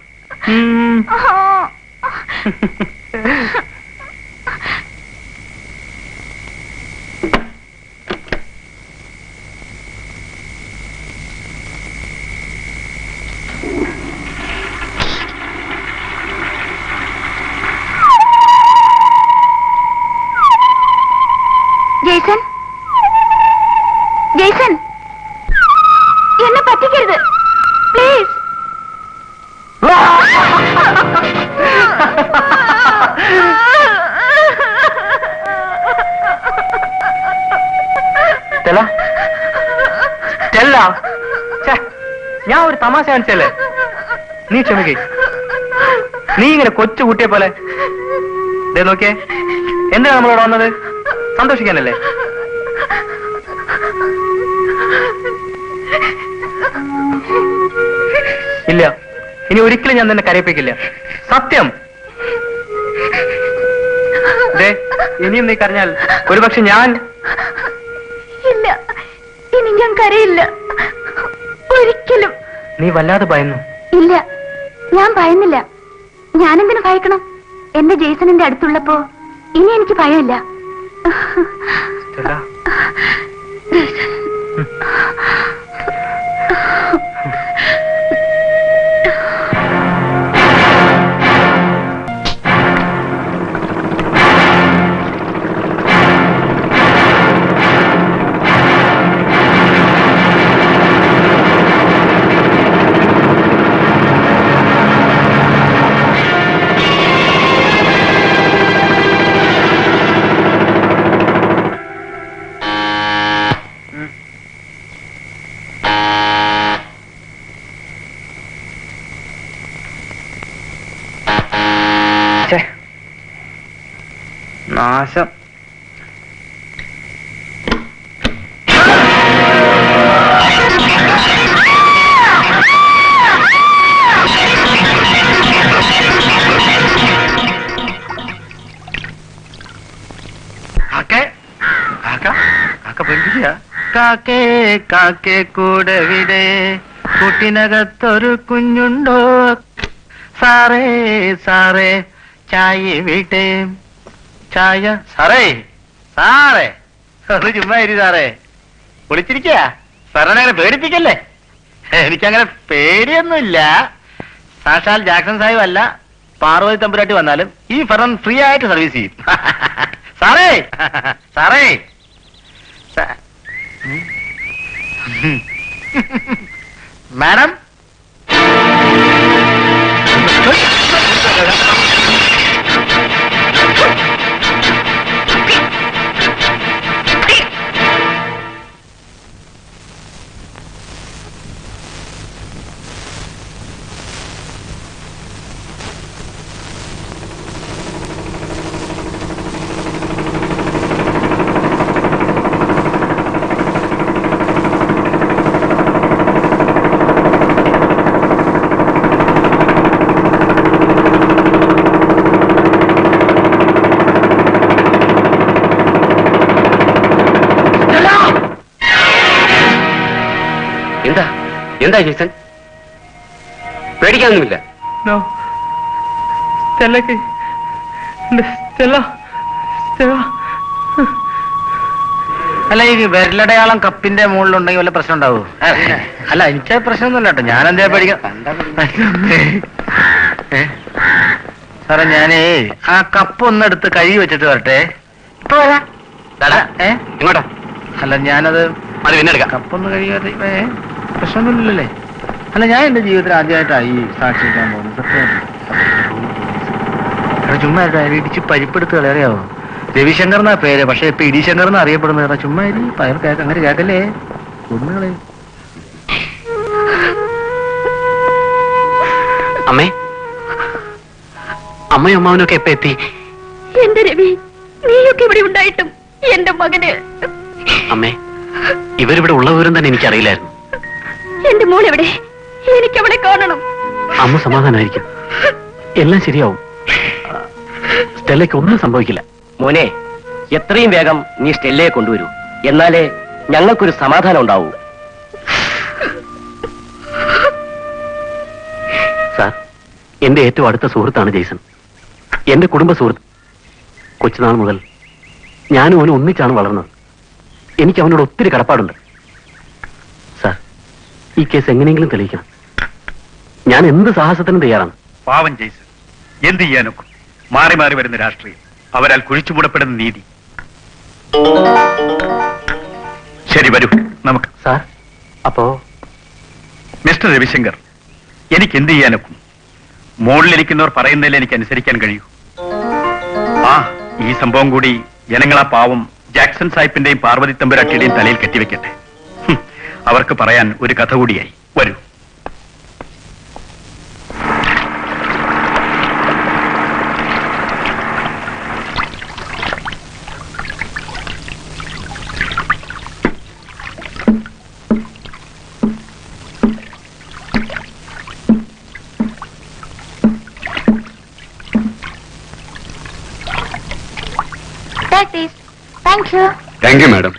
ജേസൻ, ജേസൻ, എന്നെ പറ്റിക്കരുത് പ്ലീസ്. ഞാൻ ഒരു തമാശ കാണിച്ചല്ലേ? നീ ക്ഷമിക്കേ. നീ ഇങ്ങനെ കൊച്ചു കുട്ടിയെ പോലെ നോക്കിയേ. എന്തിനാ നമ്മളിവിടെ വന്നത്? സന്തോഷിക്കാനല്ലേ? ഇല്ല, ഇനി ഒരിക്കലും ഞാൻ നിന്നെ കരയിപ്പിക്കില്ല. സത്യം. ഇനിയും നീ കരഞ്ഞാൽ ഒരുപക്ഷെ ഞാൻ ഇല്ല, ഇനി ഞാൻ കരയില്ല, ഒരിക്കലും. നീ വല്ലാതെ ഭയന്നു. ഇല്ല, ഞാൻ ഭയന്നില്ല. ഞാനെന്തിനു ഭയക്കണം? എന്റെ ജെയ്സണിന്റെ അടുത്തുള്ളപ്പോ ഇനി എനിക്ക് ഭയമില്ല. സ്റ്റെല്ല. നാശം. കാക്കേ കാക്കേ കൂടവിടെ കൂട്ടിനകത്തൊരു കുഞ്ഞുണ്ടോ? സാറേ സാറേ ചായ വീട്ടേ ചായ. സാറേ സാറേ ഒന്ന് ചുമ്മാ ഇരി സാറേ. വിളിച്ചിരിക്കുക സാറിനെ പേടിപ്പിക്കല്ലേ. എനിക്കങ്ങനെ പേടിയൊന്നുമില്ല. സാക്ഷാൽ ജാക്സൺ സാഹിബ് അല്ല, പാർവതി തമ്പുരാട്ടി വന്നാലും ഈ ഫെറൻ ഫ്രീ ആയിട്ട് സർവീസ് ചെയ്യും. സാറേ സാറേ മാഡം, എന്താ എന്താ ജേസൺ? പേടിക്കാനൊന്നുമില്ല. അല്ല, ഈ വിരലടയാളം കപ്പിന്റെ മുകളിലുണ്ടെങ്കിൽ വല്ല പ്രശ്നം ഉണ്ടാവൂ? അല്ല, എനിക്ക് പ്രശ്നമൊന്നുമില്ല കേട്ടോ. ഞാനെന്താ പേടിക്കാം സാറേ? ഞാനേ ആ കപ്പ് ഒന്നെടുത്ത് കഴുകി വെച്ചിട്ട് വരട്ടെ. ഇങ്ങോട്ടാ? അല്ല, ഞാനത് അത് പിന്നെ എടുക്കാം. കപ്പൊന്ന് കഴുകാതെ പ്രശ്നമൊന്നുമില്ലല്ലേ? അല്ല, ഞാൻ എന്റെ ജീവിതത്തിൽ ആദ്യമായിട്ടായി സാക്ഷിക്കാൻ പോകുന്നത്. സത്യം ചുമ്മാ ഇടിച്ച് പരിപ്പെടുത്ത് കളറിയാവോ? രവിശങ്കർ എന്നാ പേര്, പക്ഷെ ഇപ്പൊ ഇടിശങ്കർ എന്ന് അറിയപ്പെടുന്നത്. ചുമ്മാ ഇരി, പയർ കേൾക്ക അങ്ങനെ കേൾക്കല്ലേ ഒന്നുകളെ. അമ്മേ, അമ്മയും അമ്മാവനൊക്കെ എപ്പ എത്തി? എന്റെ രവി, നീയൊക്കെ ഇവിടെ ഉണ്ടായിട്ടും എന്റെ മകന്. അമ്മേ, ഇവരിവിടെ ഉള്ള വിവരം തന്നെ എനിക്കറിയില്ലായിരുന്നു. എന്റെ മോൾ എവിടെ? എനിക്ക് അവളെ കാണണം. അമ്മ സമാധാനായിരിക്കും, എല്ലാം ശരിയാവും. സ്റ്റെല്ലയ്ക്ക് ഒന്നും സംഭവിക്കില്ല. മോനെ, എത്രയും വേഗം നീ സ്റ്റെല്ലയെ കൊണ്ടുവരൂ, എന്നാലേ ഞങ്ങൾക്കൊരു സമാധാനം ഉണ്ടാവൂ. സാർ, എന്റെ ഏറ്റവും അടുത്ത സുഹൃത്താണ് ജെയ്സൺ, എന്റെ കുടുംബ സുഹൃത്ത്. കൊച്ചുനാൾ മുതൽ ഞാനും അവനും ഒന്നിച്ചാണ് വളർന്നത്. എനിക്ക് അവനോട് ഒത്തിരി കടപ്പാടുണ്ട്. സാർ, ഈ കേസ് എങ്ങനെയെങ്കിലും തെളിയിക്കണം. ഞാൻ എന്ത് സാഹസത്തിനും തയ്യാറാണ്. പാവം ജെയ്സൺ, എന്ത് ചെയ്യാനൊക്കും? മാറി മാറി വരുന്ന രാഷ്ട്രീയം, അവരാൽ കുഴിച്ചുമൂടപ്പെടുന്ന നീതി. ശരി, വരൂ നമുക്ക്. സാർ, അപ്പോ മിസ്റ്റർ രവിശങ്കർ, എനിക്ക് എന്ത് ചെയ്യാനൊക്കും? മുകളിലിരിക്കുന്നവർ പറയുന്നതിൽ എനിക്ക് അനുസരിക്കാൻ കഴിയൂ. ആ, ഈ സംഭവം കൂടി ജനങ്ങളാ പാവം ജാക്സൺ സാഹിബിന്റെയും പാർവതി തമ്പുരാട്ടിയുടെയും തലയിൽ കെട്ടിവെക്കട്ടെ. അവർക്ക് പറയാൻ ഒരു കഥ കൂടിയായി. വരൂ. Practice. Thank you. Thank you madam.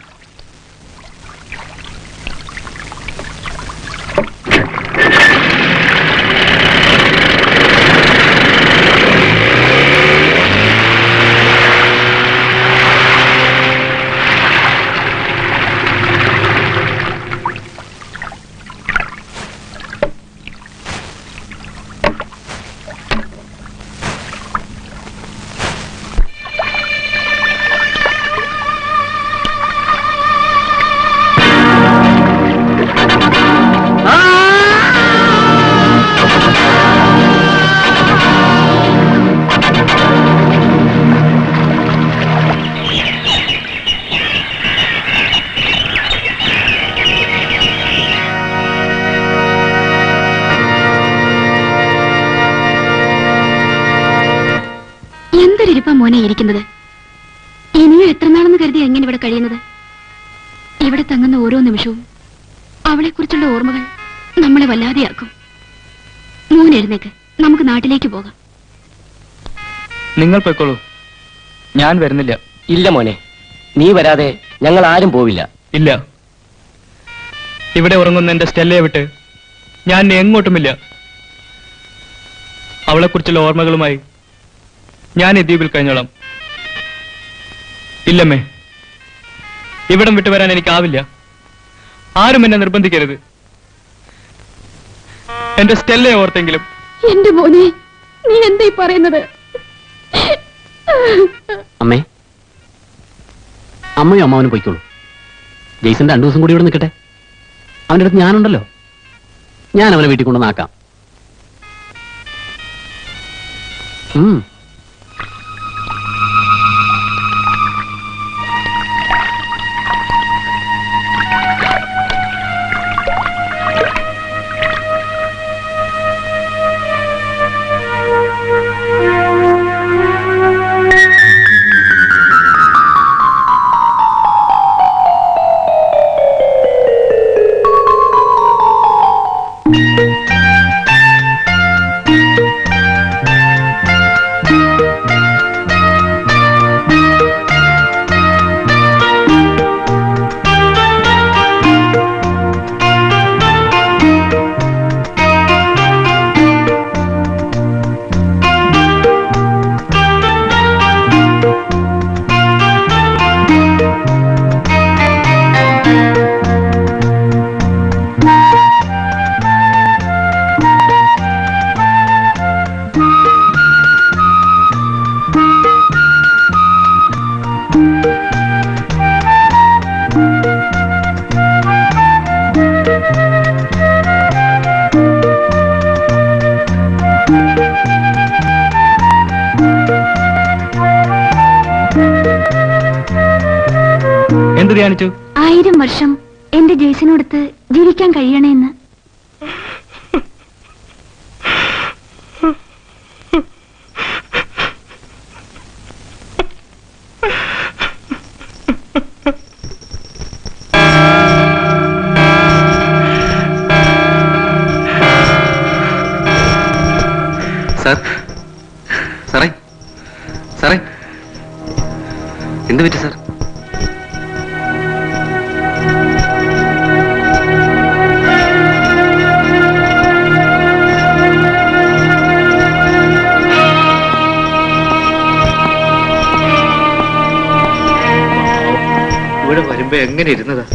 എന്തൊരിപ്പാ മോനെ ഇരിക്കുന്നത്. ഇനിയും എത്ര നാളെന്ന് കരുതി എങ്ങനെ ഇവിടെ കഴിയുന്നത്? ഇവിടെ തങ്ങുന്ന ഓരോ നിമിഷവും അവളെക്കുറിച്ചുള്ള ഓർമ്മകൾ നമ്മളെ വല്ലാതെയാക്കും. മോൻ എഴുന്നേക്ക്, നമുക്ക് നാട്ടിലേക്ക് പോകാം. നിങ്ങൾ പൊയ്ക്കോളൂ, ഞാൻ വരുന്നില്ല. ഇല്ല മോനെ, നീ വരാതെ ഞങ്ങൾ ആരും പോവില്ല. ഇല്ല, ഇവിടെ ഉറങ്ങുന്ന എന്റെ സ്റ്റെല്ലയെ വിട്ട് ഞാൻ ഇനി എങ്ങോട്ടുമില്ല. അവളെക്കുറിച്ചുള്ള ഓർമ്മകളുമായി ഞാൻ ഈ ദ്വീപിൽ കഴിഞ്ഞോളാം. ഇല്ലമ്മേ, ഇവിടം വിട്ടു വരാൻ എനിക്കാവില്ല. ആരും എന്നെ നിർബന്ധിക്കരുത്. എന്റെ സ്റ്റെല്ലയെ ഓർത്തെങ്കിലും. എന്റെ മോനെ, നീ എന്താ പറയുന്നത്? അമ്മേ, അമ്മയും അമ്മാവനും പോയിക്കോളൂ. ജെയ്സൺ 2 ദിവസം കൂടി ഇവിടെ നിൽക്കട്ടെ. അവൻ്റെ അടുത്ത് ഞാനുണ്ടല്ലോ, ഞാൻ അവനെ വീട്ടിൽ കൊണ്ടുവന്നാക്കാം. എന്ത് ധ്യാനിച്ചു? 1000 വർഷം എന്റെ ജെയ്സിനോടത്ത് ജീവിക്കാൻ കഴിയണേന്ന്. സാറേ, എന്ത് പറ്റി സാർ? ഇവിടെ വരുമ്പോ എങ്ങനെ ഇരുന്നതാ?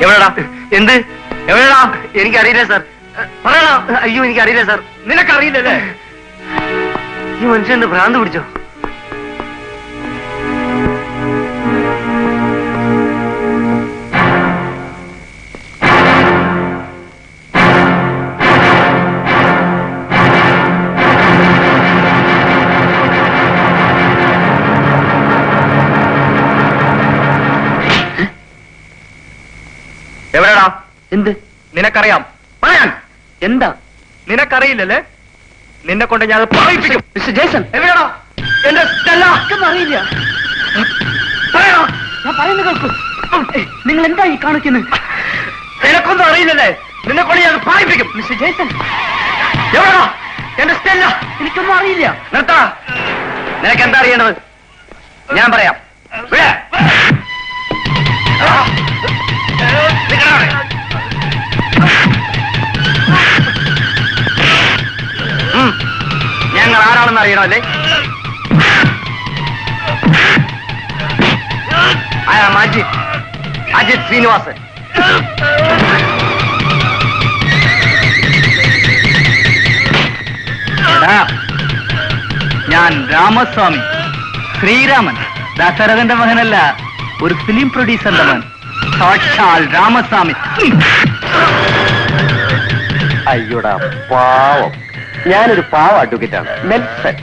എവിടെടാ? എന്ത്? എവിടെടാ? എനിക്കറിയില്ല സാർ. പറയണോ? അയ്യോ, എനിക്കറിയില്ല സാർ. നിനക്കറിയില്ലല്ലേ? ഈ മനുഷ്യന്റെ ഭ്രാന്ത് പിടിച്ചോ? എവിടെടാ? എന്ത്? നിനക്കറിയാം? പറയാൻ. എന്താ? നിനക്കറിയില്ലല്ലേ? നിന്നെ കൊണ്ട് ഞാൻ പറയിപ്പിക്കും. മിസ്റ്റർ ജേസൺ, എവിടെയാണോ എന്റെ സ്റ്റെല്ല? അറിയില്ല. പറയണോ? ഞാൻ പറയുന്നത് കേൾക്കൂ. നിങ്ങൾ എന്താ ഈ കാണിക്കുന്നത്? നിനക്കൊന്നും അറിയില്ലല്ലേ? നിന്നെ കൊണ്ട് ഞാൻ പായിപ്പിക്കും. മിസ്റ്റർ ജേസൺ, എവിടാ എന്റെ സ്റ്റെല്ല? എനിക്കൊന്നും അറിയില്ല. നിർത്താ. നിനക്ക് എന്താ അറിയേണ്ടത്? ഞാൻ പറയാം. വിട്. നിക്കടാ അവിടെ. ഞങ്ങൾ ആരാണെന്ന് അറിയണമല്ലേ? അജിത് ശ്രീനിവാസൻ. ഞാൻ രാമസ്വാമി, ശ്രീരാമൻ. ദശരഥന്റെ മകനല്ല, ഒരു ഫിലിം പ്രൊഡ്യൂസറിന്റെ മകൻ. സാക്ഷാൽ രാമസ്വാമി. അയ്യോടാ പാവം. ഞാനൊരു പാവ അഡ്വക്കേറ്റാണ്, നെൽസൺ.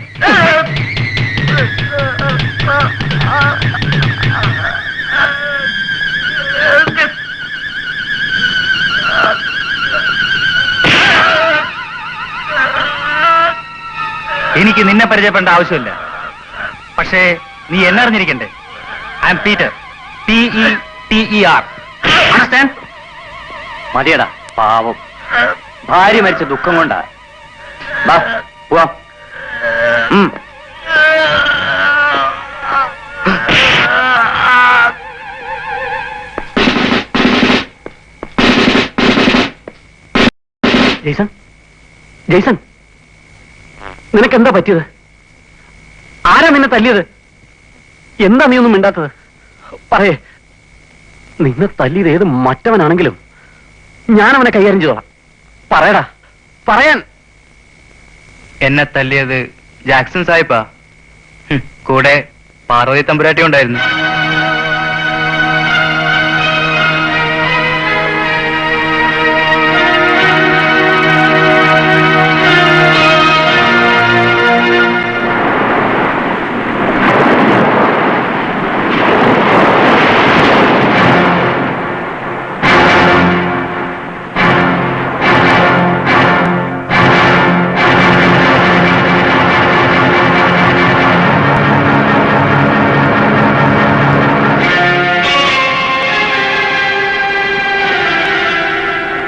എനിക്ക് നിന്നെ പരിചയപ്പെടേണ്ട ആവശ്യമില്ല. പക്ഷേ നീ എന്നെ അറിഞ്ഞിരിക്കണ്ടേ? I am Peter, PETER. Understand? മതിയടാ പാവം. ഭാര്യ മരിച്ച ദുഃഖം കൊണ്ടാ. ബാ പോവാം. ജെയ്സൺ, ജെയ്സൺ, നിനക്കെന്താ പറ്റിയത്? ആരാ നിന്നെ തല്ലിയത്? എന്താ നീ ഒന്നും മിണ്ടാത്തത്? പറയേ. നിന്നെ തല്ലിയത് ഏത് മറ്റവനാണെങ്കിലും ഞാൻ അവനെ കൈകാര്യം ചെയ്തോളാം. പറയടാ, പറയാൻ. എന്നെ തല്ലിയത് ജാക്സൺ സാഹിബാ. കൂടെ പാർവതി തമ്പുരാട്ടി ഉണ്ടായിരുന്നു.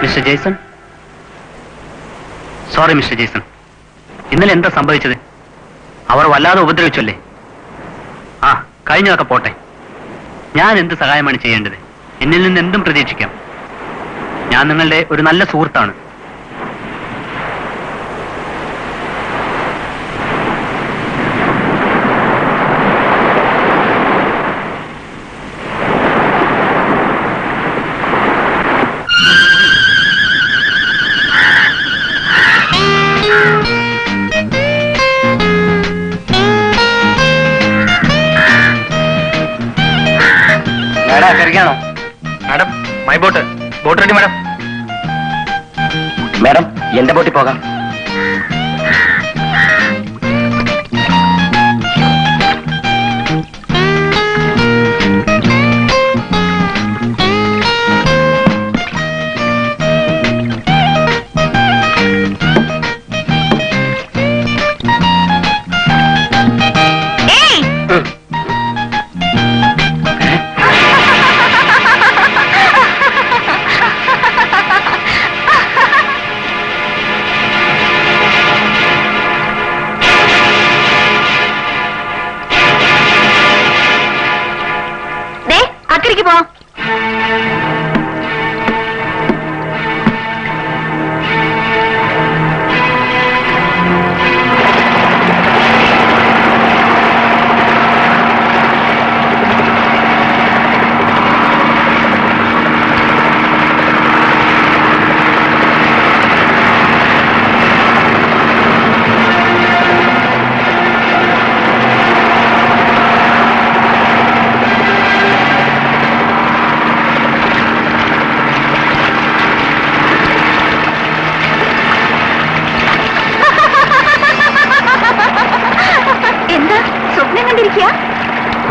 Mister Jason, sorry mister Jason. ഇന്നലെ എന്താ സംഭവിച്ചത്? അവർ വല്ലാതെ ഉപദ്രവിച്ചല്ലേ? ആ, കഴിഞ്ഞതൊക്കെ പോട്ടെ. ഞാൻ എന്ത് സഹായമാണ് ചെയ്യേണ്ടത്? എന്നിൽ നിന്ന് എന്തും പ്രതീക്ഷിക്കാം. ഞാൻ നിങ്ങളുടെ ഒരു നല്ല സുഹൃത്താണ്. കഴിക്കാണോ madam, my boat ready madam. Madam, എന്റെ ബോട്ടിൽ പോകാം. അക്കരയ്ക്ക് പോ.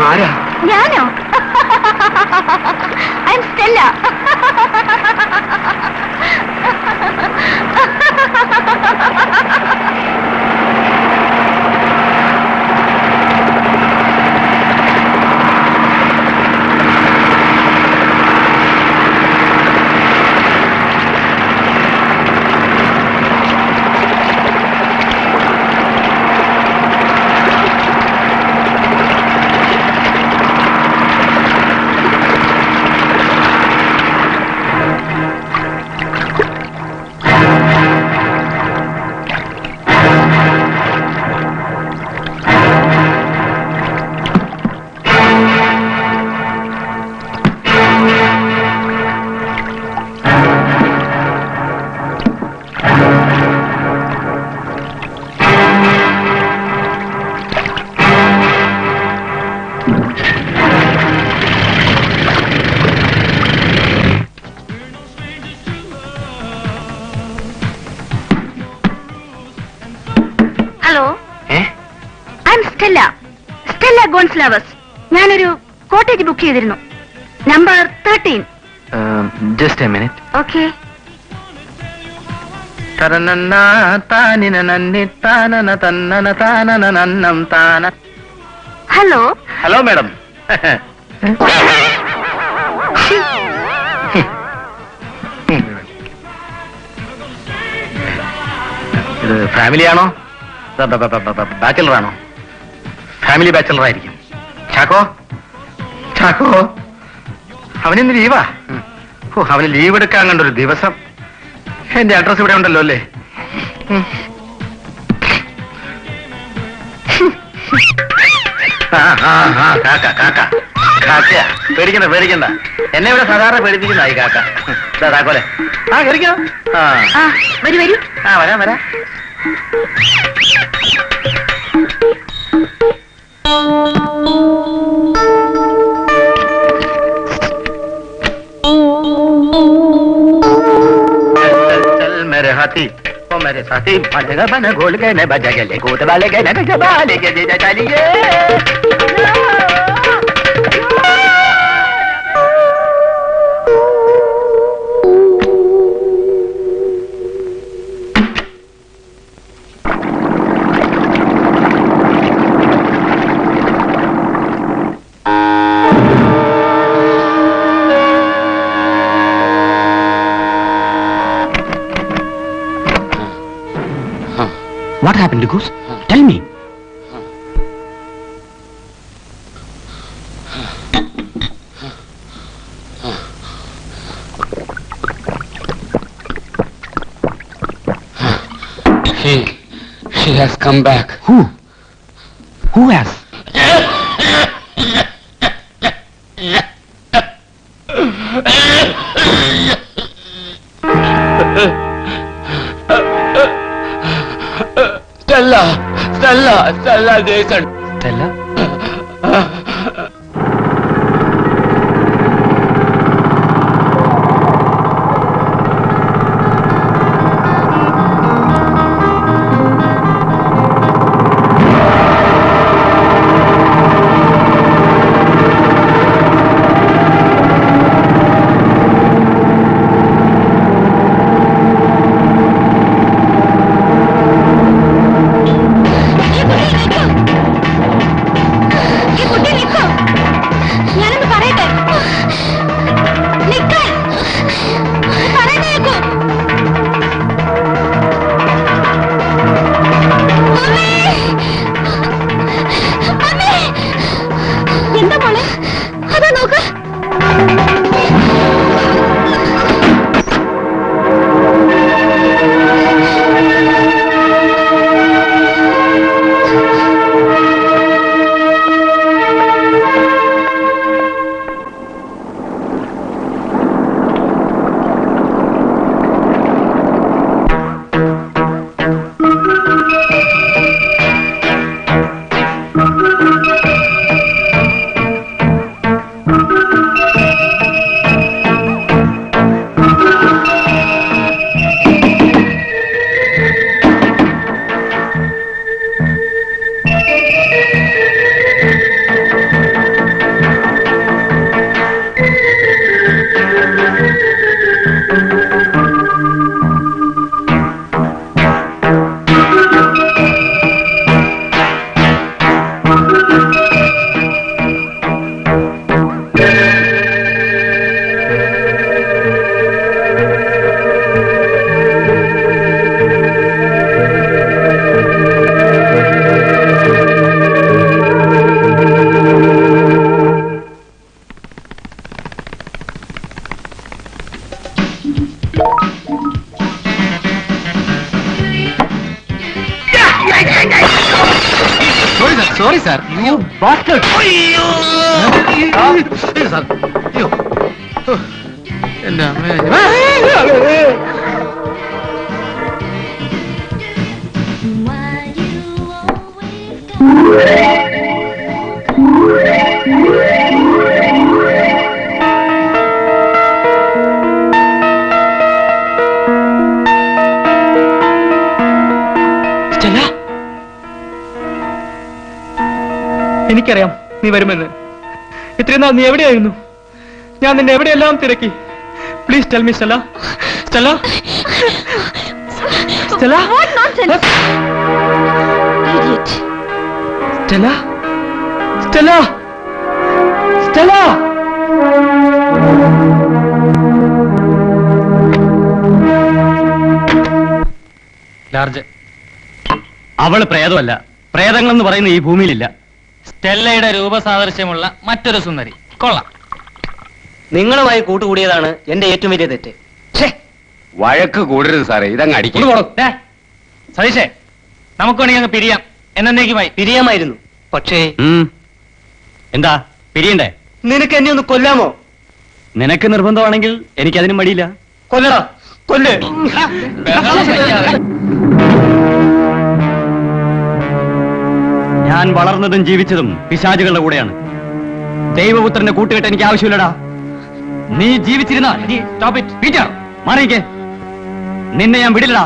ആരാ? ഞാനോ? I am Stella. ഹലോ, ഏ ഐ എം സ്റ്റെല്ല ഗോൺസ്ലാവസ്. ഞാനൊരു കോട്ടേജ് ബുക്ക് ചെയ്തിരുന്നു, number 13. Just a minute. Okay. Hello. Hello madam. ഇത് ഫാമിലിയാണോ ബാച്ചലറാണോ? ഫാമിലി ബാച്ചലർ ആയിരിക്കും. ചാക്കോ ചാക്കോ അവനിന്ന് ലീവാ. ഓ, അവന് ലീവ് എടുക്കാൻ കണ്ടൊരു ദിവസം. എന്റെ അഡ്രസ് ഇവിടെ ഉണ്ടല്ലോ അല്ലേ? പേടിക്കണ്ട പേടിക്കണ്ട, എന്നെ ഇവിടെ സാധാരണ പേടിപ്പിക്കുന്നതായി കാക്ക. താക്കോലെ കയറിക്കോ. വരൂ വരൂ. വരാം വരാം. मेरे हाथी ओ मेरे साथी बनेगा बने घोल के ने बजा के ले कूद वाले के ने जबाले के दे चलिए. What happened, Lucas? Tell me. She has come back. Who? Who has? Stella Jason. Stella? Sorry, sir. You bastard. Sir. You. Stella? എനിക്കറിയാം നീ വരുമെന്ന്. ഇത്രയും നാൾ നീ എവിടെയായിരുന്നു? ഞാൻ നിന്നെ എവിടെയെല്ലാം തിരക്കി. Please tell me Stella. Stella, Stella, Stella, Stella, Stella. Large, അവള് പ്രേതമല്ല. പ്രേതങ്ങളെന്ന് പറയുന്ന ഈ ഭൂമിയിലില്ല. സ്റ്റെല്ലയുടെ രൂപസാദൃശ്യമുള്ള മറ്റൊരു സുന്ദരി. കൊള്ളാം. നിങ്ങളുമായി കൂട്ടുകൂടിയതാണ് എന്റെ ഏറ്റവും വലിയ തെറ്റ്. വഴക്ക് കൂടരുത് സാറേ, ഇതങ്ങ് അടിക്കും. സതീഷേ, നമുക്ക് വേണമെങ്കിൽ അങ്ങ് പിരിയാം. എന്നേക്കുമായി പിരിയാമായിരുന്നു. പക്ഷേ എന്താ പിരിയണ്ടേ? നിനക്ക് എന്നെ ഒന്ന് കൊല്ലാമോ? നിനക്ക് നിർബന്ധമാണെങ്കിൽ എനിക്കതിനും മടിയില്ല. കൊല്ലടാ, കൊല്ല്. ഞാൻ വളർന്നതും ജീവിച്ചതും പിശാചുകളുടെ കൂടെയാണ്. ദൈവപുത്രന്റെ കൂട്ടുകെട്ട് എനിക്ക് ആവശ്യമില്ലടാ. നീ ജീവിച്ചിരുന്ന പീറ്റർ, മാറിയിക്കേ. നിന്നെ ഞാൻ വിടില്ലടാ.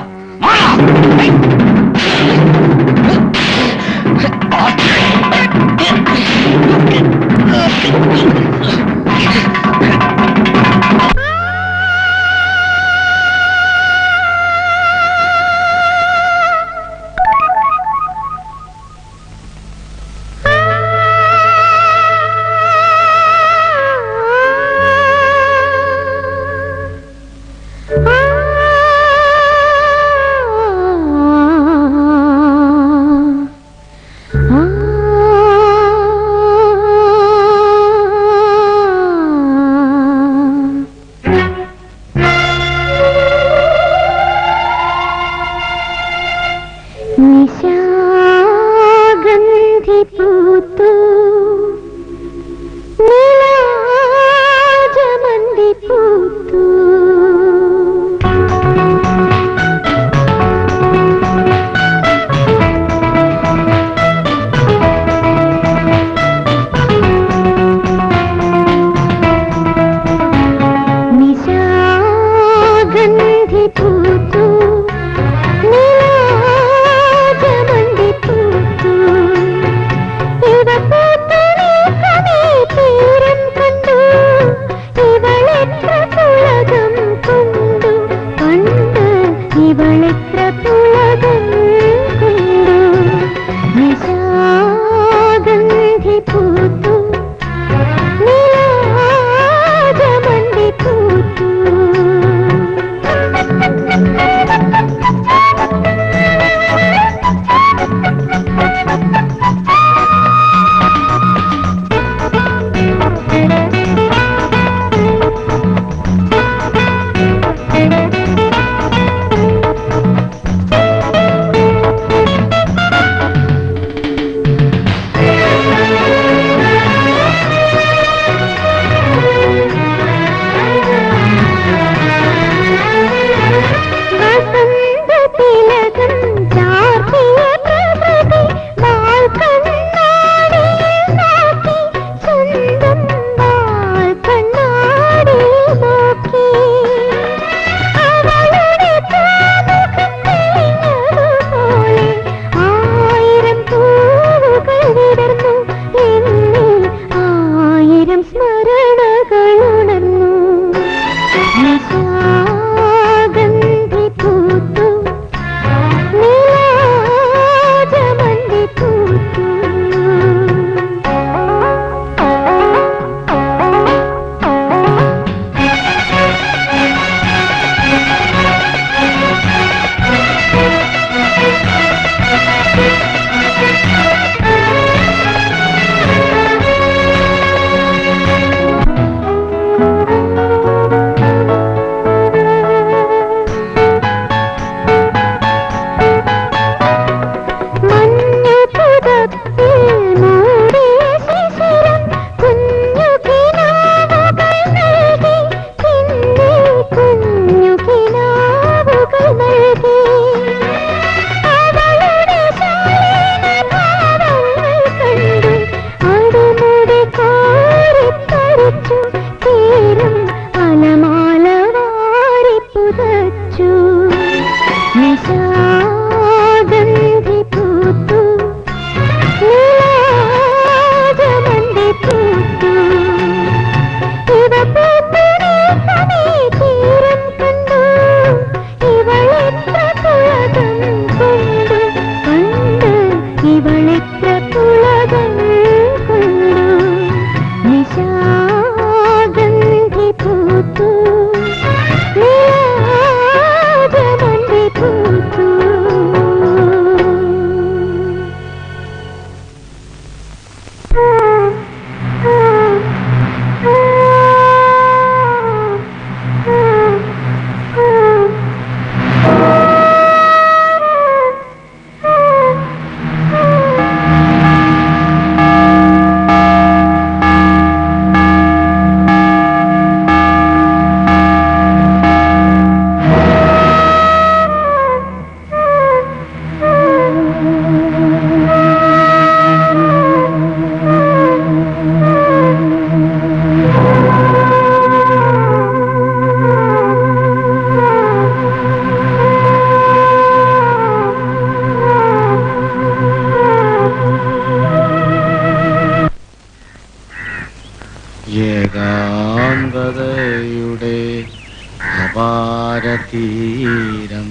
തീരം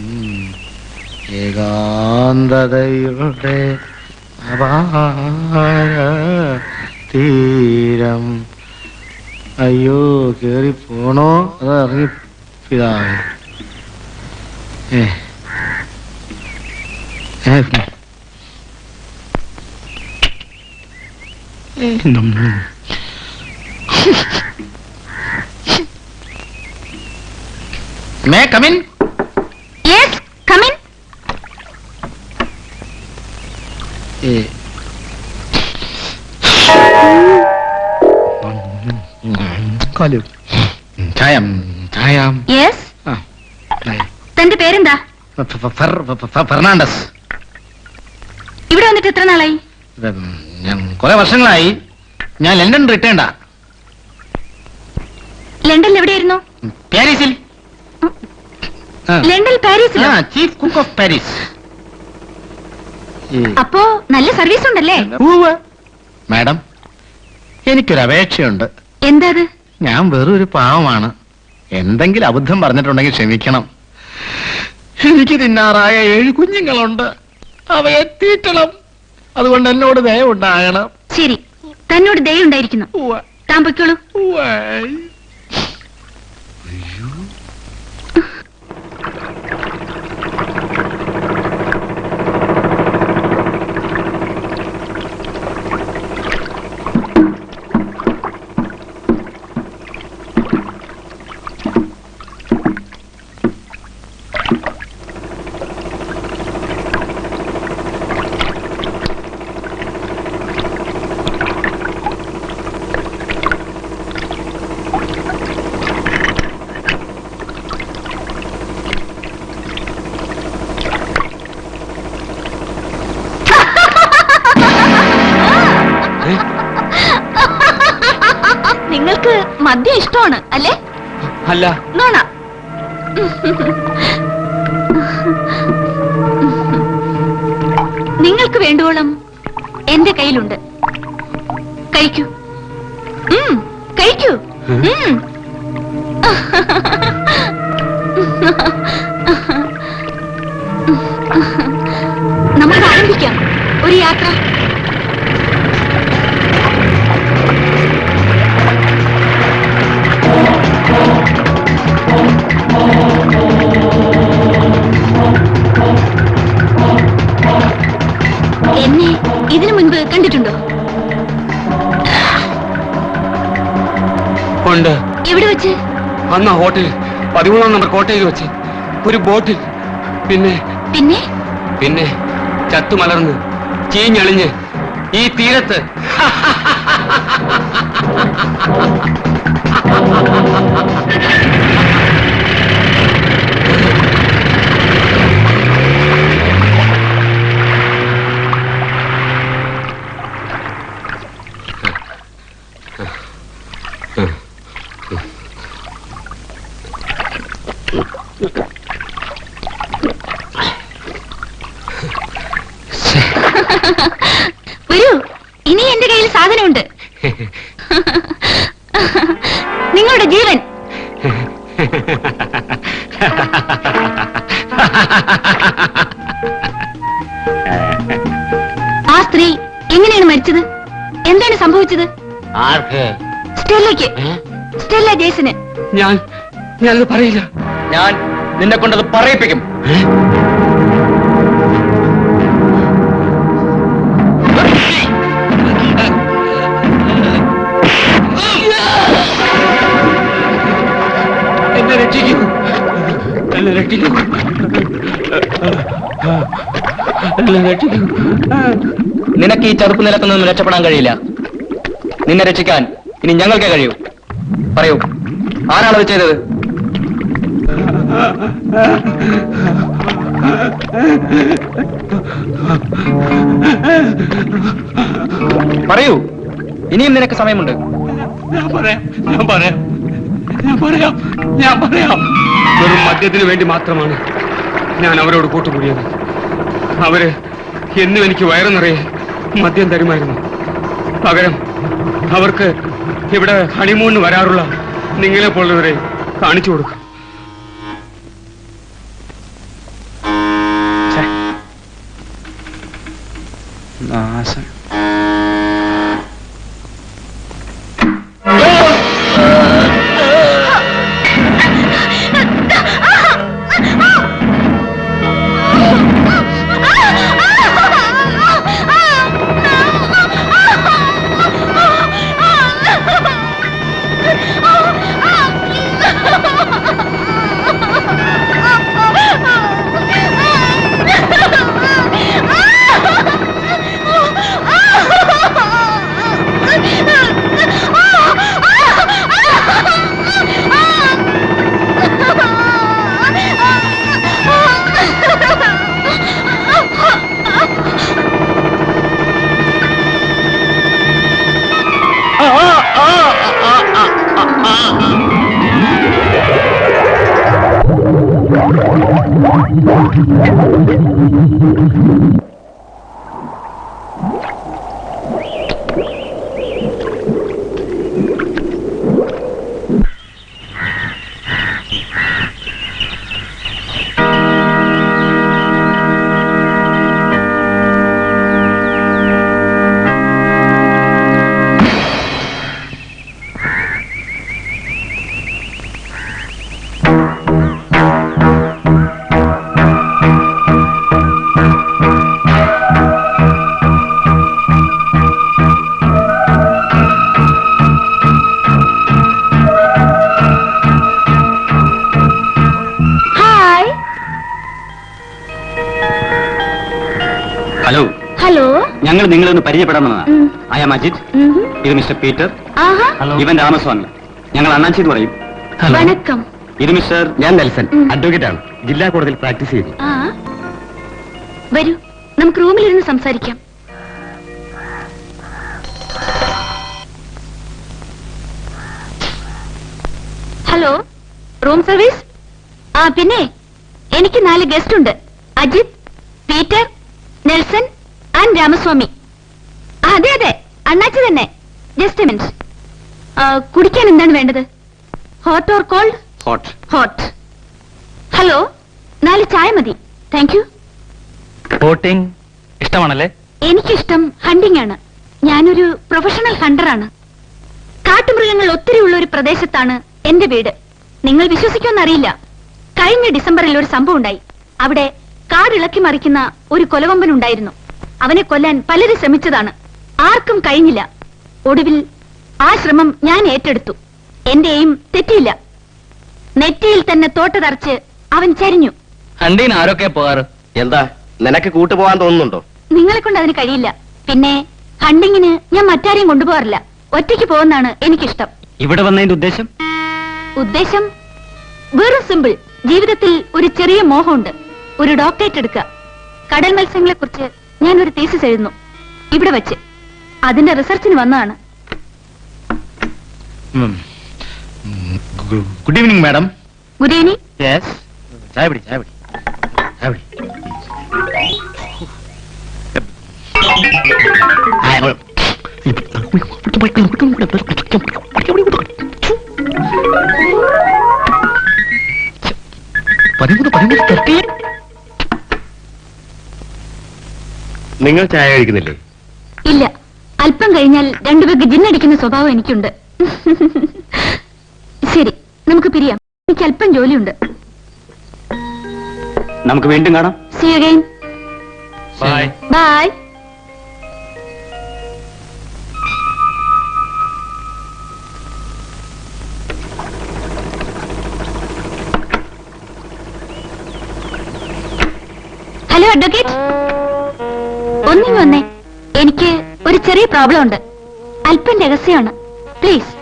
ഏകാന്തതയുടെ അപാര തീരം. അയ്യോ, കേറി പോണോ അത് ഇറങ്ങി പിതാവേ. May I come in? Yes, come in. ചായ. Yes. തന്റെ പേരെന്താ? ഫെർണാണ്ടസ്. ഇവിടെ വന്നിട്ട് എത്ര നാളായി? ഞാൻ കുറെ വർഷങ്ങളായി. ഞാൻ ലണ്ടൻ റിട്ടേണ്ടാ. ലണ്ടനിൽ എവിടെയായിരുന്നു? പാരീസിൽ. ലണ്ടൻ പാരീസിലോ? Chief cook of Paris. അപ്പോ നല്ല സർവീസ് ഉണ്ടല്ലേ? മാഡം, എനിക്കൊരു അപേക്ഷയുണ്ട്. എന്താ അത്? ഞാൻ വെറൊരു പാവമാണ്. എന്തെങ്കിലും അബദ്ധം പറഞ്ഞിട്ടുണ്ടെങ്കിൽ ക്ഷമിക്കണം. എനിക്ക് തിന്നാറായ 7 കുഞ്ഞുങ്ങളുണ്ട്. അവയെ തീറ്റണം. അതുകൊണ്ട് എന്നോട് ദയവുണ്ടാകണം. ശരി, തന്നോട് ദയുണ്ടായിരിക്കുന്നു. താൻ പൊയ്ക്കോളൂ. നിങ്ങൾക്ക് മദ്യം ഇഷ്ടമാണ് അല്ലേ? അല്ല. നോണ. നിങ്ങൾക്ക് വേണ്ടുവോളം എന്റെ കയ്യിലുണ്ട്. കഴിക്കൂ. കഴിക്കൂ. നമുക്ക് ആരംഭിക്കാം ഒരു യാത്ര. എന്നെ ഇതിനു മുൻപ് കണ്ടിട്ടുണ്ടോ? ഉണ്ട്. എവിടെ വെച്ച്? അന്ന് ഹോട്ടലിൽ 13 നമ്പർ കോട്ടയിൽ വെച്ച് ഒരു ബോട്ടിൽ. പിന്നെ പിന്നെ പിന്നെ ചത്തുമലർന്ന് ചീഞ്ഞളിഞ്ഞ് ഈ തീരത്ത്. വരൂ, ഇനി എന്റെ കയ്യിൽ സാധനമുണ്ട്. നിങ്ങളുടെ ജീവൻ. ആ സ്ത്രീ എങ്ങനെയാണ് മരിച്ചത്? എന്താണ് സംഭവിച്ചത്? ആർക്ക്? സ്റ്റെല്ലയ്ക്ക്. Stella Jason. ഞാനത് പറയില്ല. ഞാൻ നിന്നെ കൊണ്ടത് പറയിപ്പിക്കും. എന്നെ രക്ഷിക്കൂ. എന്നെ രക്ഷിക്കൂ. എന്നെ രക്ഷിക്കൂ. നിനക്ക് ഈ ചെറുപ്പ് നിലത്തിൽ നിന്നും രക്ഷപ്പെടാൻ കഴിയില്ല. നിന്നെ രക്ഷിക്കാൻ ഇനി ഞങ്ങൾക്കേ കഴിയൂ. പറയൂ, ആരാണത് ചെയ്തത്? പറയൂ, ഇനിയും നിനക്ക് സമയമുണ്ട്. ഞാൻ പറയാം. വെറും മദ്യത്തിന് വേണ്ടി മാത്രമാണ് ഞാൻ അവരോട് കൂട്ടുകൂടിയത്. അവര് എന്നും എനിക്ക് വയറു നിറയെ മദ്യം തരുമായിരുന്നു. പകരം അവർക്ക് ഇവിടെ ഹണിമൂണിന് വരാറുള്ള നിങ്ങളെ പോലുള്ളവരെ കാണിച്ചു കൊടുക്കും. നാശം. Hello hello. ഞങ്ങൾ നിങ്ങളെ ഒന്ന് പരിചയപ്പെടാമെന്നാ. I am Ajith. ഇത് മിസ്റ്റർ പീറ്റർ. ആഹാ. ഇവൻ രാമസ്വാമി. ഞങ്ങൾ അണ്ണാച്ചി എന്ന് പറയും. വണക്കം. ഇത് മിസ്റ്റർ ഞാൻ നെൽസൺ, അഡ്വക്കേറ്റ് ആണ്. ജില്ലാ കോടതിയിൽ പ്രാക്ടീസ് ചെയ്യുന്നു. ആ വരൂ, നമുക്ക് റൂമിലിരുന്ന് സംസാരിക്കാം. Hello, room service? ആ പിന്നെ എനിക്ക് 4 ഗസ്റ്റ് ഉണ്ട്. Ajith, Peter, Nelson and Ramaswamy. അതെ അതെ, അണ്ണാച്ചി തന്നെ. Just a minute. കുടിക്കാൻ എന്താണ് വേണ്ടത്? Hot or cold? Hot. Hot. Hello, 4 ചായ മതി. Thank you. ബോട്ടിംഗ് ഇഷ്ടമാണല്ലേ? എനിക്കിഷ്ടം ഹണ്ടിങ് ആണ്. ഞാനൊരു പ്രൊഫഷണൽ ഹണ്ടറാണ്. കാട്ടുമൃഗങ്ങൾ ഒത്തിരി ഉള്ള ഒരു പ്രദേശത്താണ് എന്റെ വീട്. നിങ്ങൾ വിശ്വസിക്കുമെന്നറിയില്ല, കഴിഞ്ഞ ഡിസംബറിൽ ഒരു സംഭവം ഉണ്ടായി. അവിടെ കാടിളക്കി മറിക്കുന്ന ഒരു കൊലകൊമ്പൻ ഉണ്ടായിരുന്നു. അവനെ കൊല്ലാൻ പലരും ശ്രമിച്ചതാണ്, ആർക്കും കഴിഞ്ഞില്ല. ഒടുവിൽ ആ ശ്രമം ഞാൻ ഏറ്റെടുത്തു. എന്റെ എയിം തെറ്റിയില്ല. നെറ്റിയിൽ തന്നെ തോട്ട് തറച്ച് അവൻ ചരിഞ്ഞു. ഹണ്ടിന് ആരൊക്കെ പോകാറ്? എന്താ, നിനക്ക് കൂട്ടുപോകാൻ തോന്നുന്നുണ്ടോ? നിങ്ങളെ കൊണ്ട് അതിന് കഴിയില്ല. പിന്നെ ഹണ്ടിങ്ങിന് ഞാൻ മറ്റാരെയും കൊണ്ടുപോകാറില്ല. ഒറ്റയ്ക്ക് പോകുന്നതാണ് എനിക്കിഷ്ടം. ഇവിടെ വന്നതിന്റെ ഉദ്ദേശം? ഉദ്ദേശം വെറും സിമ്പിൾ. ജീവിതത്തിൽ ഒരു ചെറിയ മോഹമുണ്ട്, ഒരു ഡോക്ടറേറ്റ് എടുക്കുക. കടൽ മത്സ്യങ്ങളെ കുറിച്ച് ഞാൻ ഒരു തീസിസ് എഴുതുന്നു ഇവിടെ വെച്ച്. അതിന്റെ റിസർച്ചിന് വന്നതാണ്. Good evening madam. Good evening. Yes. ചായ പിടി, ചായ പിടി, ചായ പിടി. നിങ്ങൾ ചായ കഴിക്കുന്നില്ലേ? ഇല്ല, അല്പം കഴിഞ്ഞാൽ 2 പേർക്ക് ജിന്നടിക്കുന്ന സ്വഭാവം എനിക്കുണ്ട്. ശരി, നമുക്ക് പിരിയാം. എനിക്ക് അല്പം ജോലിയുണ്ട്. നമുക്ക് വീണ്ടും കാണാം. See you again. Bye. Bye. Hello advocate, ഒന്നിങ്ങ് വന്നേ. എനിക്ക് ഒരു ചെറിയ പ്രോബ്ലം ഉണ്ട്. അല്പം രഹസ്യമാണ്. പ്ലീസ്.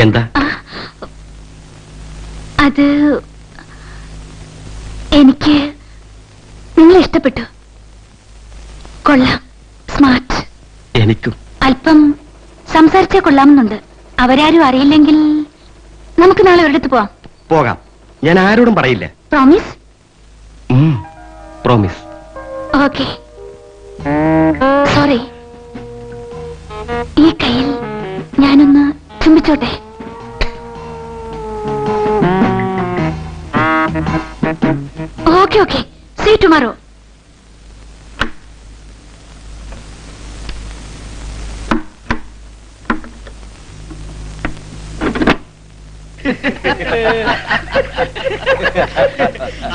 എന്താ? അത് എനിക്ക് നിങ്ങളെ ഇഷ്ടപ്പെട്ടു. കൊള്ളാം, സ്മാർട്ട്. എനിക്കും. അല്പം സംസാരിച്ചാൽ കൊള്ളാമെന്നുണ്ട്. അവരാരും അറിയില്ലെങ്കിൽ നമുക്ക് നാളെ ഒരിടത്ത് പോവാം. പോകാം. ഞാൻ ആരോടും പറയില്ല. പ്രോമിസ്? പ്രോമിസ്. ഓക്കെ. സോറി, ഈ കയ്യിൽ ഞാനൊന്ന് കുളിച്ചോട്ടെ. Okay okay, see tomorrow.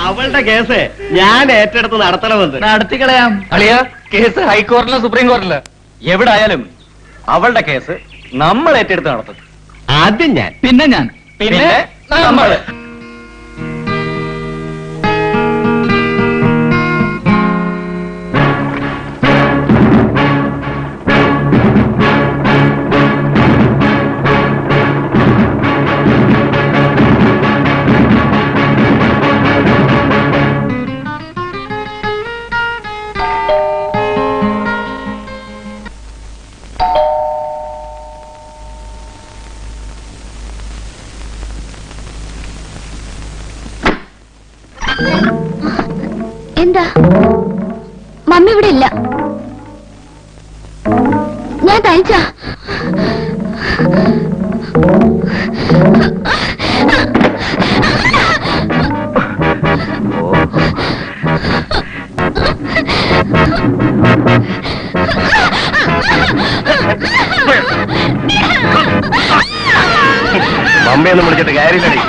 അവളുടെ കേസ് ഞാൻ ഏറ്റെടുത്ത് നടത്തണമെന്ന്. നടത്തിക്കളയാം അളിയ, കേസ് ഹൈക്കോടതിയിലോ സുപ്രീം കോടതിയിലോ എവിടെ ആയാലും അവളുടെ കേസ് നമ്മൾ ഏറ്റെടുത്ത് നടത്തും. ആദ്യം ഞാൻ, പിന്നെ ഞാൻ, പിന്നെ നമ്മള്. എന്താ മമ്മി ഇവിടെ ഇല്ല? ഞാൻ തയ്ച്ചാ. മമ്മയൊന്നും വിളിച്ചിട്ട് കാര്യമില്ലടി.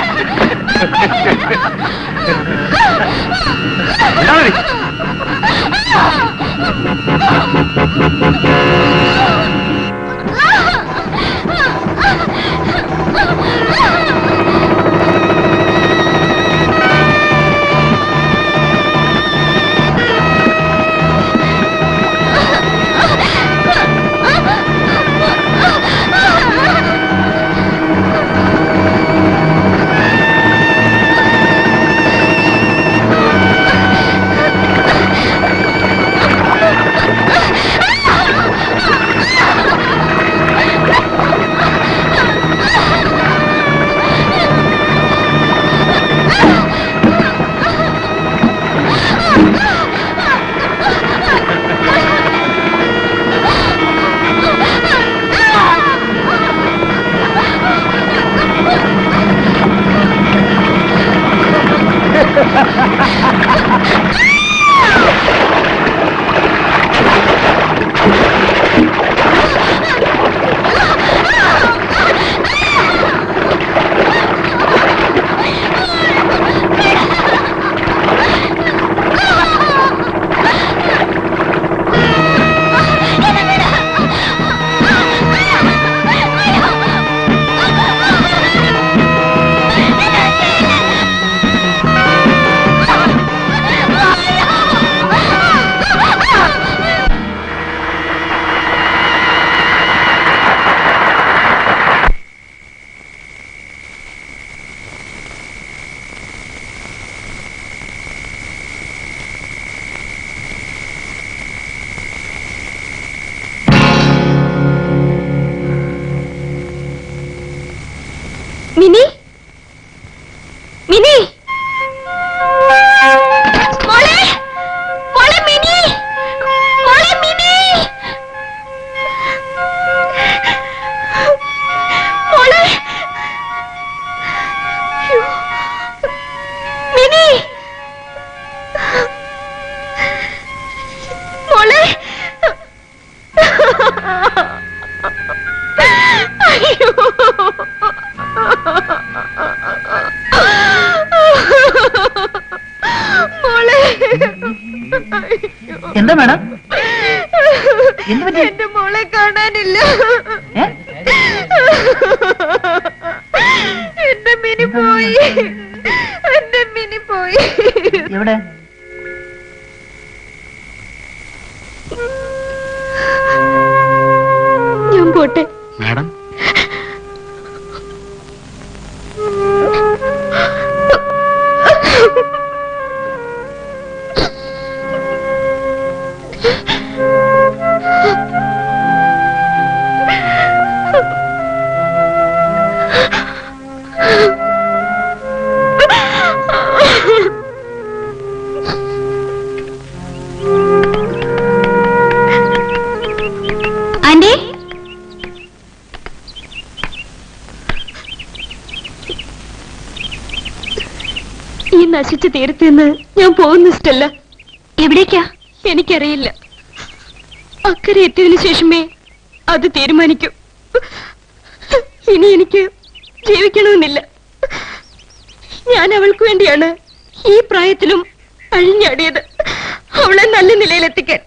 മിനി, മിനി, മോളെ, മോളെ മിനി, മോളെ മിനി, മോളെ, അയ്യോ, മിനി, മോളെ, അയ്യോ. എന്താ മേഡം? എന്റെ മോളെ കാണാനില്ല. എന്റെ മിനി പോയി, എന്റെ മിനി പോയി. എവിടെ? ഞാൻ പോട്ടെ മാഡം. ആന്റി, നശിച്ചു തീർത്തിന്ന് ഞാൻ പോകുന്നു സ്റ്റെല്ല. എവിടേക്കാ എനിക്കറിയില്ല. അക്കരെ എത്തിയതിനു ശേഷമേ അത് തീരുമാനിക്കൂ. ഇനി എനിക്ക് ജീവിക്കണമെന്നില്ല. ഞാൻ അവൾക്ക് വേണ്ടിയാണ് ഈ പ്രായത്തിലും അഴിഞ്ഞാടിയത്, അവളെ നല്ല നിലയിലെത്തിക്കാൻ.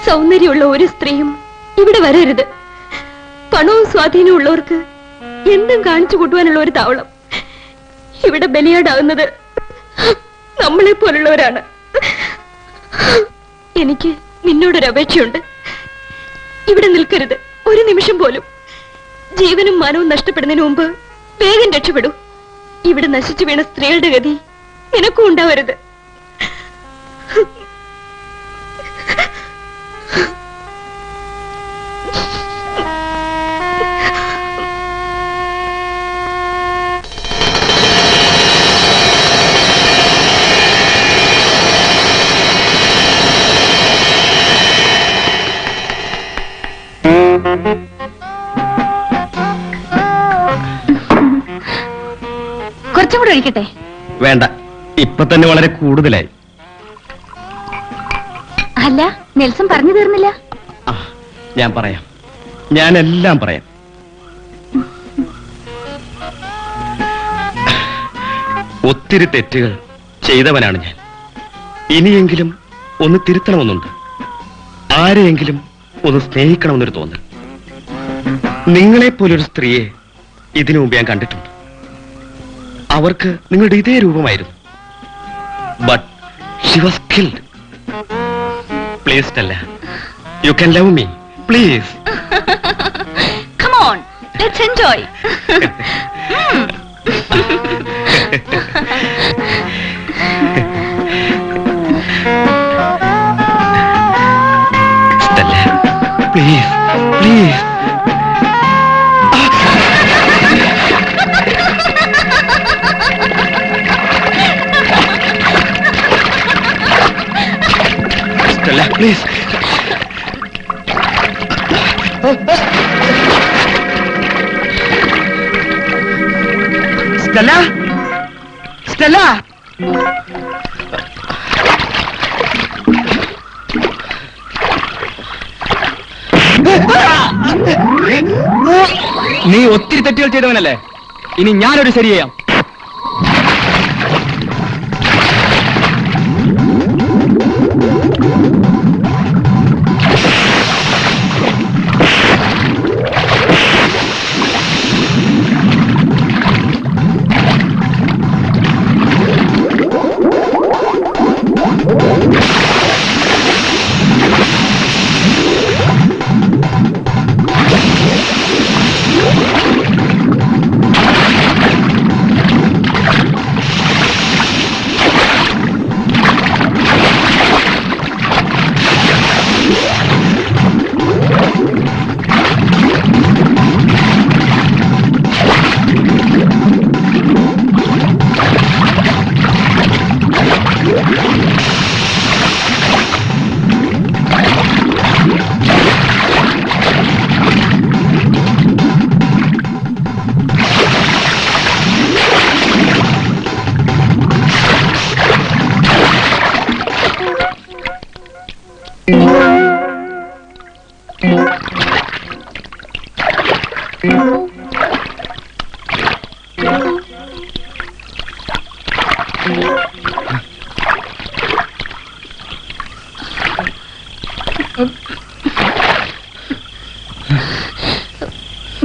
സൗന്ദര്യമുള്ള ഒരു സ്ത്രീയും ഇവിടെ വരരുത്. പണവും സ്വാധീനവും ഉള്ളവർക്ക് എന്തും കാണിച്ചു കൂട്ടുവാനുള്ള ഒരു താവളം. ഇവിടെ ബലിയാടാവുന്നത് നമ്മളെ പോലുള്ളവരാണ്. എനിക്ക് നിന്നോടൊരു അപേക്ഷയുണ്ട്. ഇവിടെ നിൽക്കരുത് ഒരു നിമിഷം പോലും. ജീവനും മാനവും നഷ്ടപ്പെടുന്നതിന് മുമ്പ് വേഗം രക്ഷപ്പെടൂ. ഇവിടെ നശിച്ചു വീണ സ്ത്രീകളുടെ ഗതി നിനക്കും ഉണ്ടാവരുത്. കുറച്ചും കൂടെ ഒഴിക്കട്ടെ? വേണ്ട, ഇപ്പൊ തന്നെ വളരെ കൂടുതലായി. അല്ല, നെൽസൺ പറഞ്ഞു തീർന്നില്ല. ഞാൻ പറയാം, ഞാനെല്ലാം പറയാം. ഒത്തിരി തെറ്റുകൾ ചെയ്തവനാണ് ഞാൻ. ഇനിയെങ്കിലും ഒന്ന് തിരുത്തണമെന്നുണ്ട്. ആരെയെങ്കിലും ഒന്ന് സ്നേഹിക്കണമെന്നൊരു തോന്നൽ. നിങ്ങളെപ്പോലൊരു സ്ത്രീയെ ഇതിനു മുമ്പ് ഞാൻ കണ്ടിട്ടുണ്ട്. അവർക്ക് നിങ്ങളുടെ ഇതേ രൂപമായിരുന്നു. But she was killed. Please ടെല്ല, you can love me please. Come on, let's enjoy. Stella, please, please. Stella, please. Stella? Stella? നീ ഒത്തിരി തെറ്റുകൾ ചെയ്തവനല്ലേ? ഇനി ഞാനൊരു ശരി ചെയ്യാം.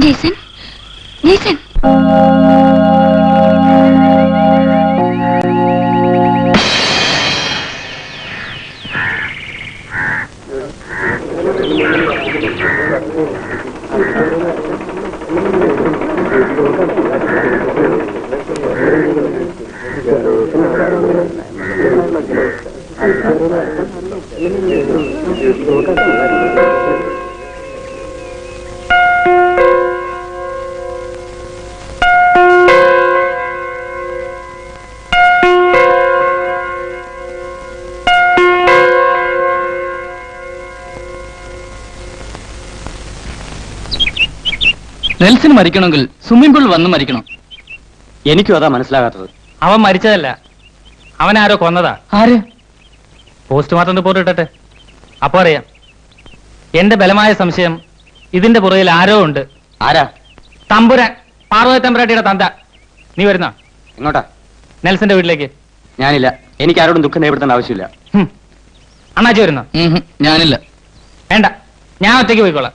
Jason? Jason? നെൽസൺ മരിക്കണമെങ്കിൽ സ്വിമ്മിംഗ് പൂൾ വന്ന് മരിക്കണം. എനിക്കും അതാ മനസ്സിലാകാത്തത്. അവൻ മരിച്ചതല്ല, അവൻ ആരോ കൊന്നതാ. ആര്? പോസ്റ്റ്മോർട്ടം റിപ്പോർട്ട് ഇട്ടട്ടെ, അപ്പൊ അറിയാം. എന്റെ ബലമായ സംശയം ഇതിന്റെ പുറകിൽ ആരോ ഉണ്ട്. ആരാ? തമ്പുരാൻ, പാർവതി തമ്പുരാട്ടിയുടെ തന്ത. നീ വരുന്ന എങ്ങോട്ടാ? നെൽസന്റെ വീട്ടിലേക്ക്. ഞാനില്ല. എനിക്ക് ആരോടും ദുഃഖം നേരിടുന്ന ആവശ്യമില്ല. അണ്ണാച്ചി വരുന്ന? ഞാനില്ല. വേണ്ട, ഞാൻ ഒറ്റയ്ക്ക് പോയിക്കോളാം.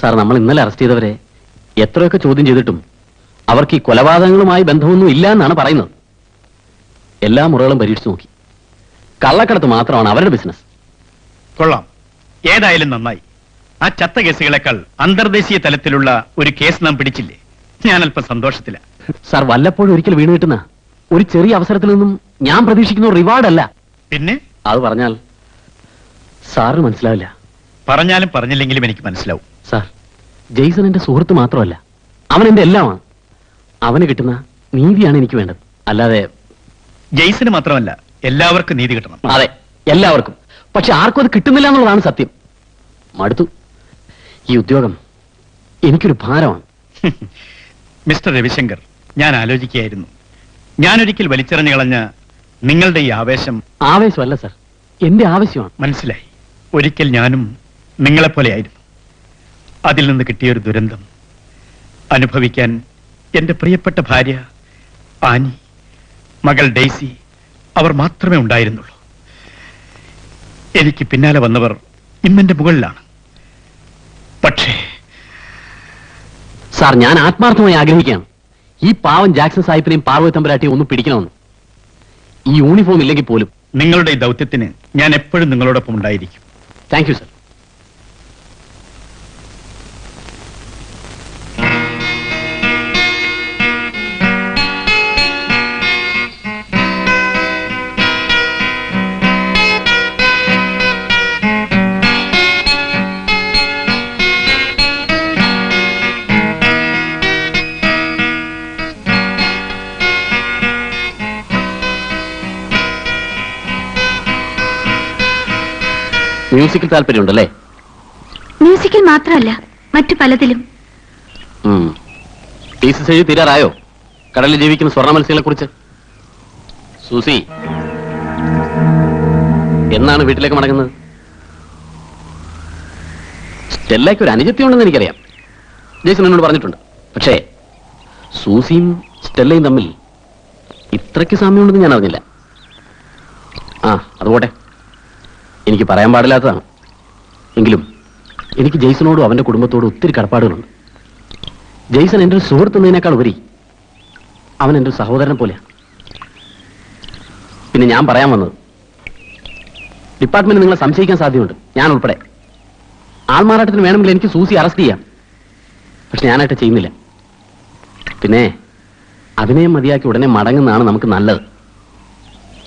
സാർ, നമ്മൾ ഇന്നലെ അറസ്റ്റ് ചെയ്തവരെ എത്രയൊക്കെ ചോദ്യം ചെയ്തിട്ടും അവർക്ക് ഈ കൊലപാതകങ്ങളുമായി ബന്ധമൊന്നും ഇല്ല എന്നാണ് പറയുന്നത്. എല്ലാ മുറകളും പരീക്ഷിച്ചു നോക്കി. കള്ളക്കടത്ത് മാത്രമാണ് അവരുടെ ബിസിനസ്. കൊള്ളാം, ഏതായാലും നന്നായി. ആ ചത്ത കേസുകളെക്കാൾ അന്തർദേശീയ തലത്തിലുള്ള ഒരു കേസ് നാം പിടിച്ചില്ലേ? ഞാൻ അല്പം സന്തോഷത്തില. സാർ, വല്ലപ്പോഴും ഒരിക്കൽ വീണ് കിട്ടുന്ന ഒരു ചെറിയ അവസരത്തിൽ നിന്നും ഞാൻ പ്രതീക്ഷിക്കുന്ന റിവാർഡല്ല. പിന്നെ അത് പറഞ്ഞാൽ സാറിന് മനസ്സിലാവില്ല. പറഞ്ഞാലും പറഞ്ഞില്ലെങ്കിലും എനിക്ക് മനസ്സിലാവും. സാർ, ജെയ്സൺ എന്റെ സുഹൃത്ത് മാത്രമല്ല, അവൻ എന്റെ എല്ലാമാണ്. അവന് കിട്ടുന്ന നീതിയാണ് എനിക്ക് വേണ്ടത്, അല്ലാതെ... ജെയ്സന് മാത്രമല്ല, എല്ലാവർക്കും നീതി കിട്ടണം. അതെ, എല്ലാവർക്കും. പക്ഷെ ആർക്കും അത് കിട്ടുന്നില്ല എന്നുള്ളതാണ് സത്യം. മടുത്തു. ഈ ഉദ്യോഗം എനിക്കൊരു ഭാരമാണ്. മിസ്റ്റർ രവിശങ്കർ, ഞാൻ ആലോചിക്കുകയായിരുന്നു, ഞാനൊരിക്കൽ വലിച്ചെറിഞ്ഞു കളഞ്ഞ നിങ്ങളുടെ ഈ ആവേശം... ആവേശമല്ല സാർ, എന്റെ ആവശ്യമാണ്. മനസ്സിലായി. ഒരിക്കൽ ഞാനും നിങ്ങളെപ്പോലെയായിരുന്നു. അതിൽ നിന്ന് കിട്ടിയൊരു ദുരന്തം അനുഭവിക്കാൻ എന്റെ പ്രിയപ്പെട്ട ഭാര്യ ആനി, മകൾ ഡെയ്സി, അവർ മാത്രമേ ഉണ്ടായിരുന്നുള്ളൂ. എനിക്ക് പിന്നാലെ വന്നവർ ഇന്നെന്റെ മുകളിലാണ്. പക്ഷേ സാർ, ഞാൻ ആത്മാർത്ഥമായി ആഗ്രഹിക്കുകയാണ് ഈ പാവം ജാക്സൺ സാഹിബിനെയും പാർവതി തമ്പുരാട്ടിയും ഒന്ന് പിടിക്കണമെന്ന്. ഈ യൂണിഫോം ഇല്ലെങ്കിൽ പോലും. നിങ്ങളുടെ ഈ ദൗത്യത്തിന് ഞാൻ എപ്പോഴും നിങ്ങളോടൊപ്പം ഉണ്ടായിരിക്കും. Thank you sir. മ്യൂസിക്കിൽ താല്പര്യമുണ്ടല്ലേ? മ്യൂസിക്കിൽ മാത്രമല്ല, മറ്റു പലതിലും. തീസിസ് എഴുതി തീരാറായോ കടലിൽ ജീവിക്കുന്ന സ്വർണ്ണ മത്സ്യങ്ങളെ കുറിച്ച്? സൂസി, എന്നാണ് വീട്ടിലേക്ക് മടങ്ങുന്നത്? സ്റ്റെല്ലയ്ക്ക് ഒരു അനുജത്തി ഉണ്ടെന്ന് എനിക്കറിയാം, ജേസൺ എന്നോട് പറഞ്ഞിട്ടുണ്ട്. പക്ഷേ സൂസിയും സ്റ്റെല്ലയും തമ്മിൽ ഇത്രയ്ക്ക് സാമ്യമുണ്ടെന്ന് ഞാൻ അറിഞ്ഞില്ല. അതുപോട്ടെ, എനിക്ക് പറയാൻ പാടില്ലാത്തതാണ്. എങ്കിലും എനിക്ക് ജെയ്സനോടും അവന്റെ കുടുംബത്തോടും ഒത്തിരി കടപ്പാടുകളുണ്ട്. ജെയ്സൺ എൻ്റെ ഒരു സുഹൃത്ത് എന്നതിനേക്കാൾ ഉപരി അവൻ എൻ്റെ ഒരു സഹോദരനെ പോലെയാണ്. പിന്നെ ഞാൻ പറയാൻ വന്നത്, ഡിപ്പാർട്ട്മെന്റ് നിങ്ങളെ സംശയിക്കാൻ സാധ്യതയുണ്ട്, ഞാൻ ഉൾപ്പെടെ. ആൾമാറാട്ടത്തിന് വേണമെങ്കിൽ എനിക്ക് സൂസി അറസ്റ്റ് ചെയ്യാം, പക്ഷെ ഞാനായിട്ട് ചെയ്യുന്നില്ല. പിന്നെ അഭിനയം മതിയാക്കി ഉടനെ മടങ്ങുന്നതാണ് നമുക്ക് നല്ലത്.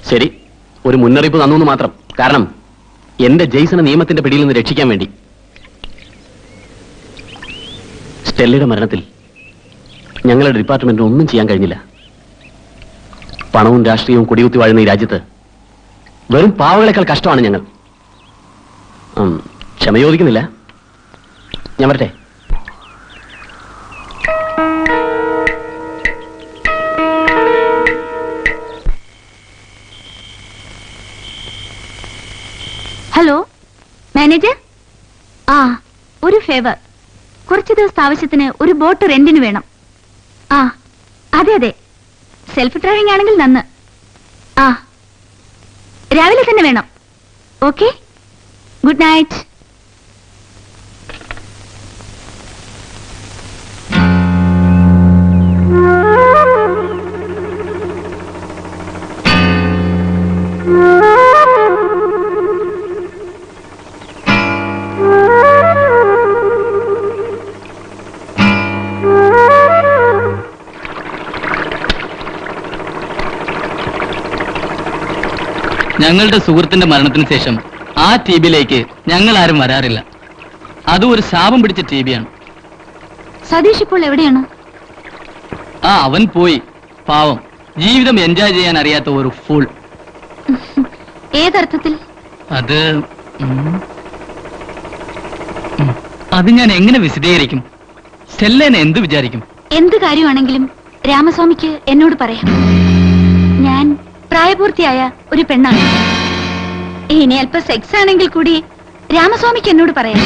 ശരി, ഒരു മുന്നറിയിപ്പ് തന്നു മാത്രം. കാരണം എന്റെ ജെയ്സനെ നിയമത്തിന്റെ പിടിയിൽ നിന്ന് രക്ഷിക്കാൻ വേണ്ടി. സ്റ്റെല്ലയുടെ മരണത്തിൽ ഞങ്ങളുടെ ഡിപ്പാർട്ട്മെന്റിന് ഒന്നും ചെയ്യാൻ കഴിഞ്ഞില്ല. പണവും രാഷ്ട്രീയവും കൊടികുത്തി വാഴുന്ന ഈ രാജ്യത്ത് വെറും പാവകളെക്കാൾ കഷ്ടമാണ് ഞങ്ങൾ. ക്ഷമ ചോദിക്കുന്നില്ല, ഞാൻ വരട്ടെ. ഹലോ മാനേജർ, ഒരു ഫേവർ. കുറച്ച് ദിവസത്തെ ആവശ്യത്തിന് ഒരു ബോട്ട് റെന്റിന് വേണം. അതെ, സെൽഫ് ഡ്രൈവിംഗ് ആണെങ്കിൽ നന്ന്. രാവിലെ തന്നെ വേണം. Okay, good night. ഞങ്ങളുടെ സുഹൃത്തിന്റെ മരണത്തിന് ശേഷം ആ ടിബിയിലേക്ക് ഞങ്ങൾ ആരും വരാറില്ല. അതും ഒരു ശാപം പിടിച്ച ടിബിയാണ്. സതീഷ് ഇപ്പോൾ എവിടെയാണ്? അവൻ പോയി. പാവം, ജീവിതം എൻജോയ് ചെയ്യാൻ അറിയാത്ത ഒരു ഫൂൾ. ഏതർത്ഥത്തിൽ? അത് ഞാൻ എങ്ങനെ വിശദീകരിക്കും? സ്റ്റെല്ലേനെ എന്ത് വിചാരിക്കും? എന്ത് കാര്യമാണെങ്കിലും രാമസ്വാമിക്ക് എന്നോട് പറയാം. ഞാൻ പ്രായപൂർത്തിയായ ഒരു പെണ്ണാണ്. ഇനി അല്പ സെക്സ് ആണെങ്കിൽ കൂടി രാമസ്വാമിക്ക് എന്നോട് പറയാം.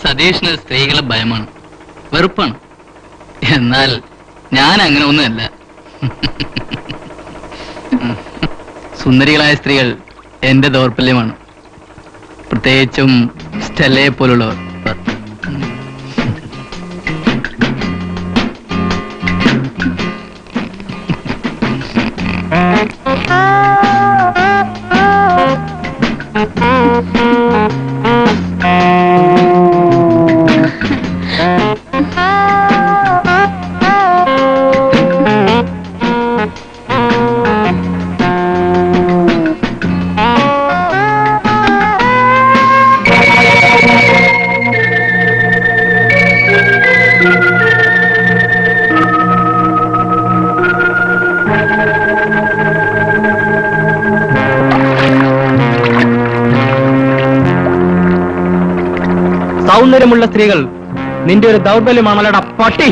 സതീഷിന് സ്ത്രീകളെ ഭയമാണ്, വെറുപ്പാണ്. എന്നാൽ ഞാൻ അങ്ങനെ ഒന്നുമല്ല. സുന്ദരികളായ സ്ത്രീകൾ എന്റെ ദൗർബല്യമാണ്, പ്രത്യേകിച്ചും സ്റ്റെല്ലയെ പോലുള്ളവർ. സൗന്ദര്യമുള്ള സ്ത്രീകൾ നിന്റെ ഒരു ദൗർബല്യമാണല്ലോടാ പട്ടി.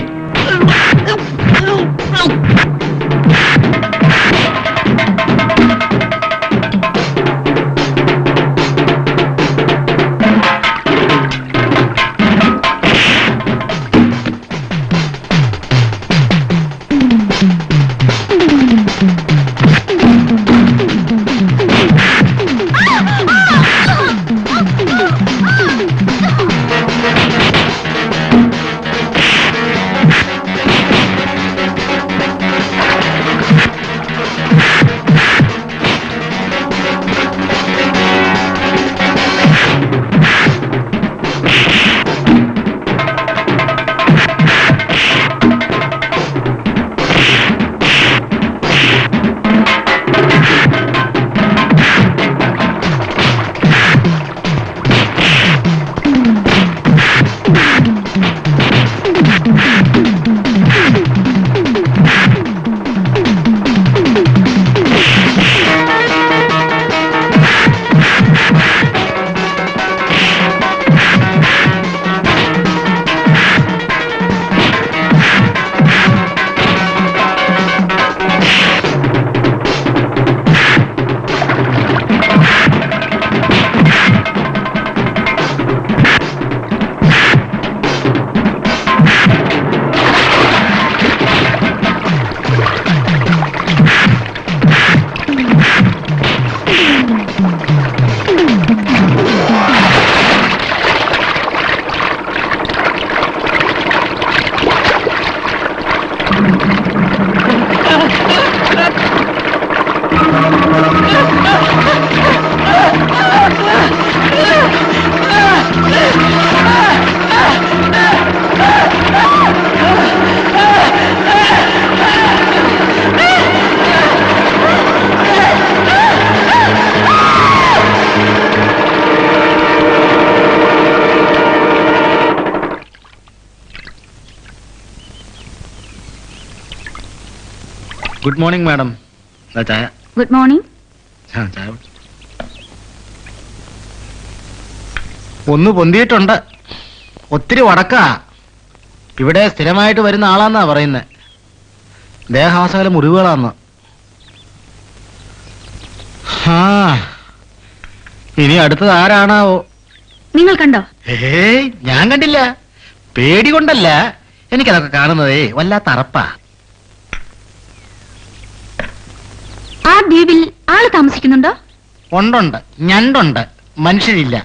Good morning madam. ചായ. Good morning. ചായ. ഒന്ന് പൊന്തിയിട്ടുണ്ട്. ഒത്തിരി വടക്കാ. ഇവിടെ സ്ഥിരമായിട്ട് വരുന്ന ആളാന്നാ പറയുന്നത്. ദേഹാസകല മുറിവുകളാന്ന്. ഇനി അടുത്തത് ആരാണാവോ? നിങ്ങൾ കണ്ടോ? ഞാൻ കണ്ടില്ല. പേടി കൊണ്ടല്ല, എനിക്കതൊക്കെ കാണുന്നതേ വല്ലാത്ത അറപ്പാ. ആ ദ്വീപിൽ ആള് താമസിക്കുന്നുണ്ടോ? ഉണ്ടുണ്ട്, ഞണ്ടുണ്ട്, മനുഷ്യരില്ല.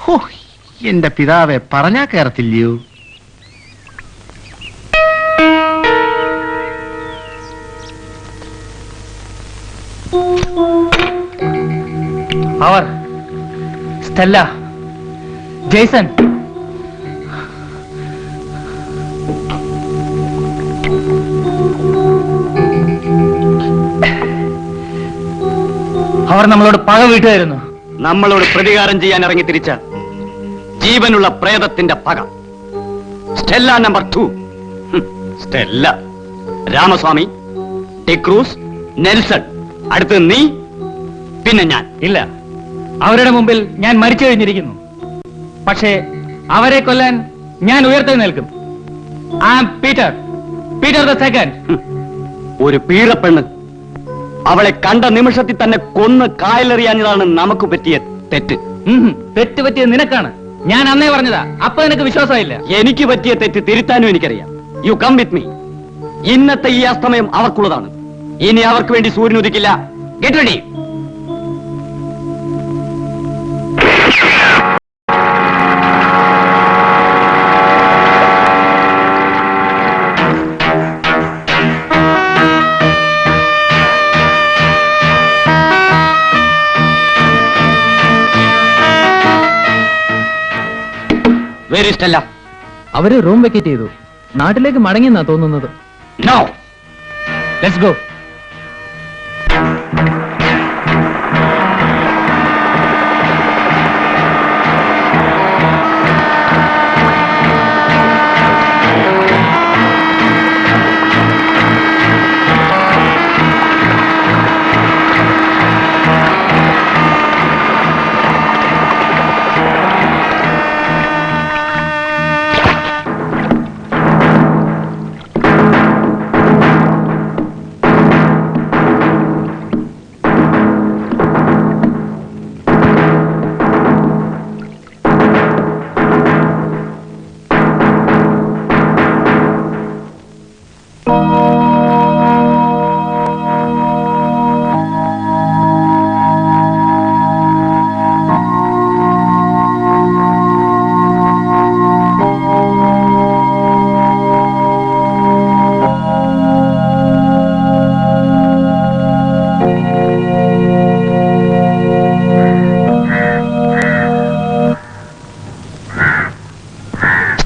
ഹോ, എന്റെ പിതാവെ പറഞ്ഞാ കേറത്തില്ലയോ? അവർ സ്റ്റെല്ല, ജെയ്സൺ. അവർ നമ്മളോട് പക വീട്ടുമായിരുന്നു. നമ്മളോട് പ്രതികാരം ചെയ്യാൻ ഇറങ്ങി തിരിച്ച ജീവനുള്ള പ്രേതത്തിന്റെ പക. Stella number 2. Stella, Ramaswamy, D'Cruz, Nelson, അടുത്ത് നീ, പിന്നെ ഞാൻ. ഇല്ല, അവരുടെ മുമ്പിൽ ഞാൻ മരിച്ചു കഴിഞ്ഞിരിക്കുന്നു. പക്ഷേ അവരെ കൊല്ലാൻ ഞാൻ ഉയർത്തെഴുന്നേൽക്കും. Peter the second. ഒരു പീറപ്പെണ്ണ്, അവളെ കണ്ട നിമിഷത്തിൽ തന്നെ കൊന്ന് കായലെറിയാഞ്ഞതാണ് നമുക്ക് പറ്റിയ തെറ്റ്. തെറ്റ് പറ്റിയ നിനക്കാണ്. ഞാൻ അന്നേ പറഞ്ഞതാ, അപ്പൊ നിനക്ക് വിശ്വാസമില്ല. എനിക്ക് പറ്റിയ തെറ്റ് തിരുത്താനും എനിക്കറിയാം. You come with me. ഇന്നത്തെ ഈ അസ്തമയം അവർക്കുള്ളതാണ്. ഇനി അവർക്ക് വേണ്ടി സൂര്യൻ ഉദിക്കില്ല. Get ready. Where is Stella? അവര് റൂം വെക്കേറ്റ് ചെയ്തു. നാട്ടിലേക്ക് മടങ്ങിയെന്നാ തോന്നുന്നത്. No. Let's go.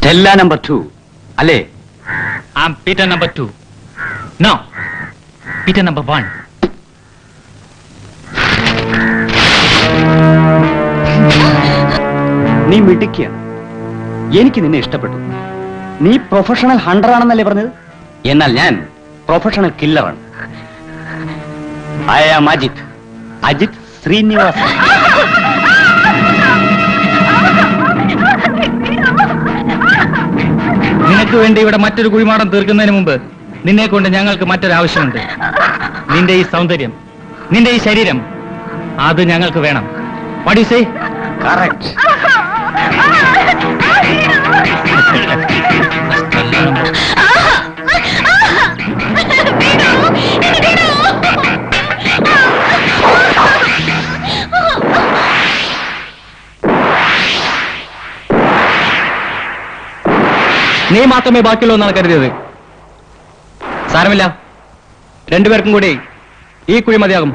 Stella number 2. അല്ലേ? I'm Peter number 2. No, Peter number 1. നീ മിടുക്കിയാണ്. എനിക്ക് നിന്നെ ഇഷ്ടപ്പെട്ടു. നീ പ്രൊഫഷണൽ ഹണ്ടർ ആണെന്നല്ലേ പറഞ്ഞത്? എന്നാൽ ഞാൻ പ്രൊഫഷണൽ കില്ലറാണ്. I am Ajith Srinivasan. നിനക്ക് വേണ്ടി ഇവിടെ മറ്റൊരു കുഴിമാടം തീർക്കുന്നതിന് മുമ്പ് നിന്നെ കൊണ്ട് ഞങ്ങൾക്ക് മറ്റൊരാവശ്യമുണ്ട്. നിന്റെ ഈ സൗന്ദര്യം, നിന്റെ ഈ ശരീരം, അത് ഞങ്ങൾക്ക് വേണം. What do you say? Correct. നീ മാത്രമേ ബാക്കിയുള്ളൂ എന്നാണ് കരുതിയത്. സാരമില്ല, രണ്ടുപേർക്കും കൂടി ഈ കുഴി മതിയാകും.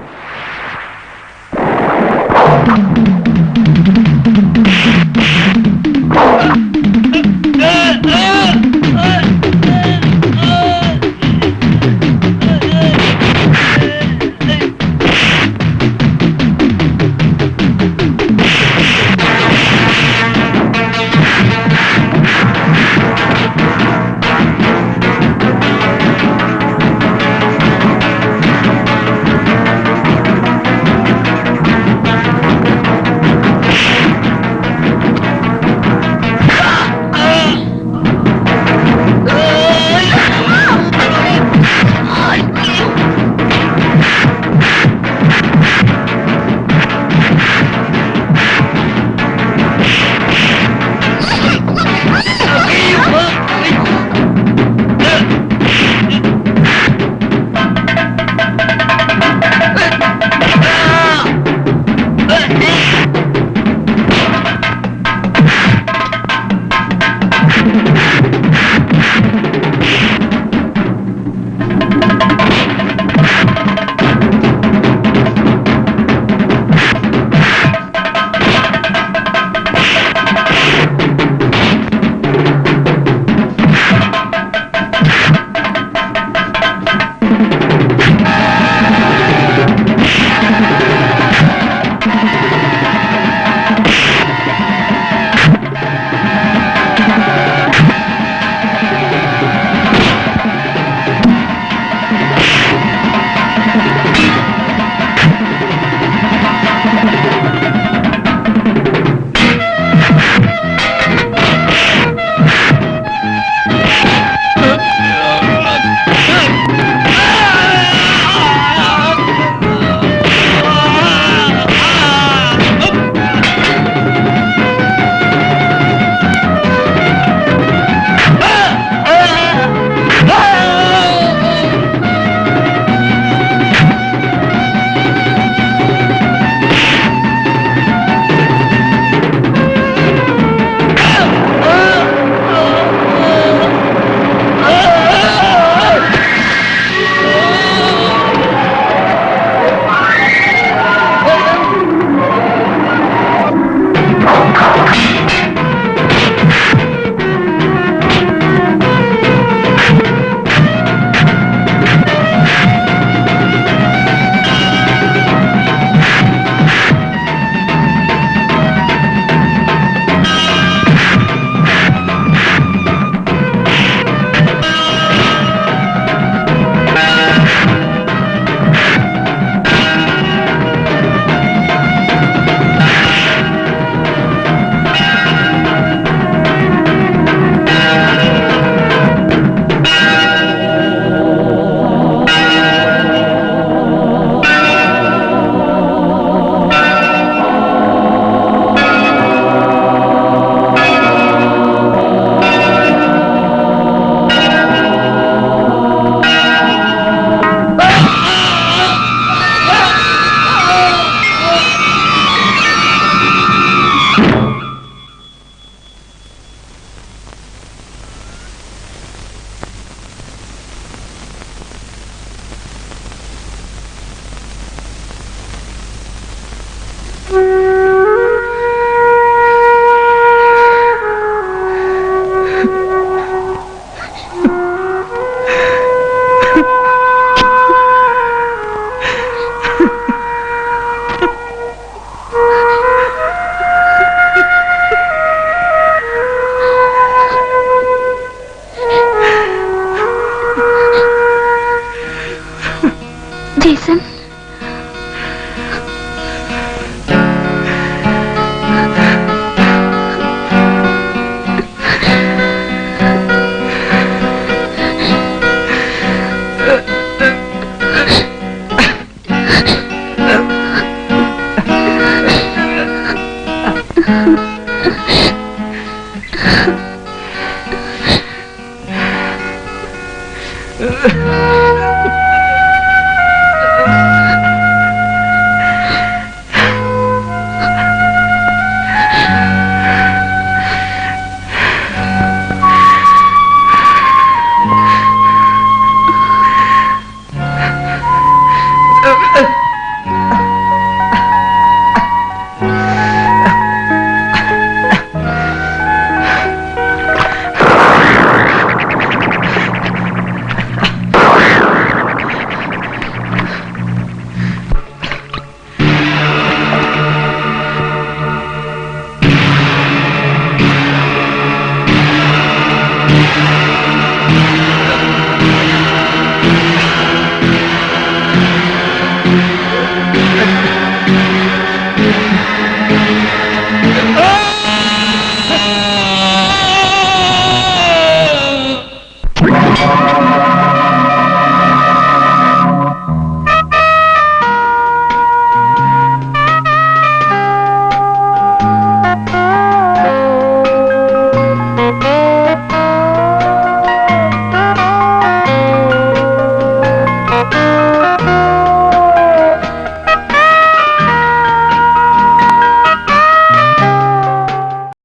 ജേസൺ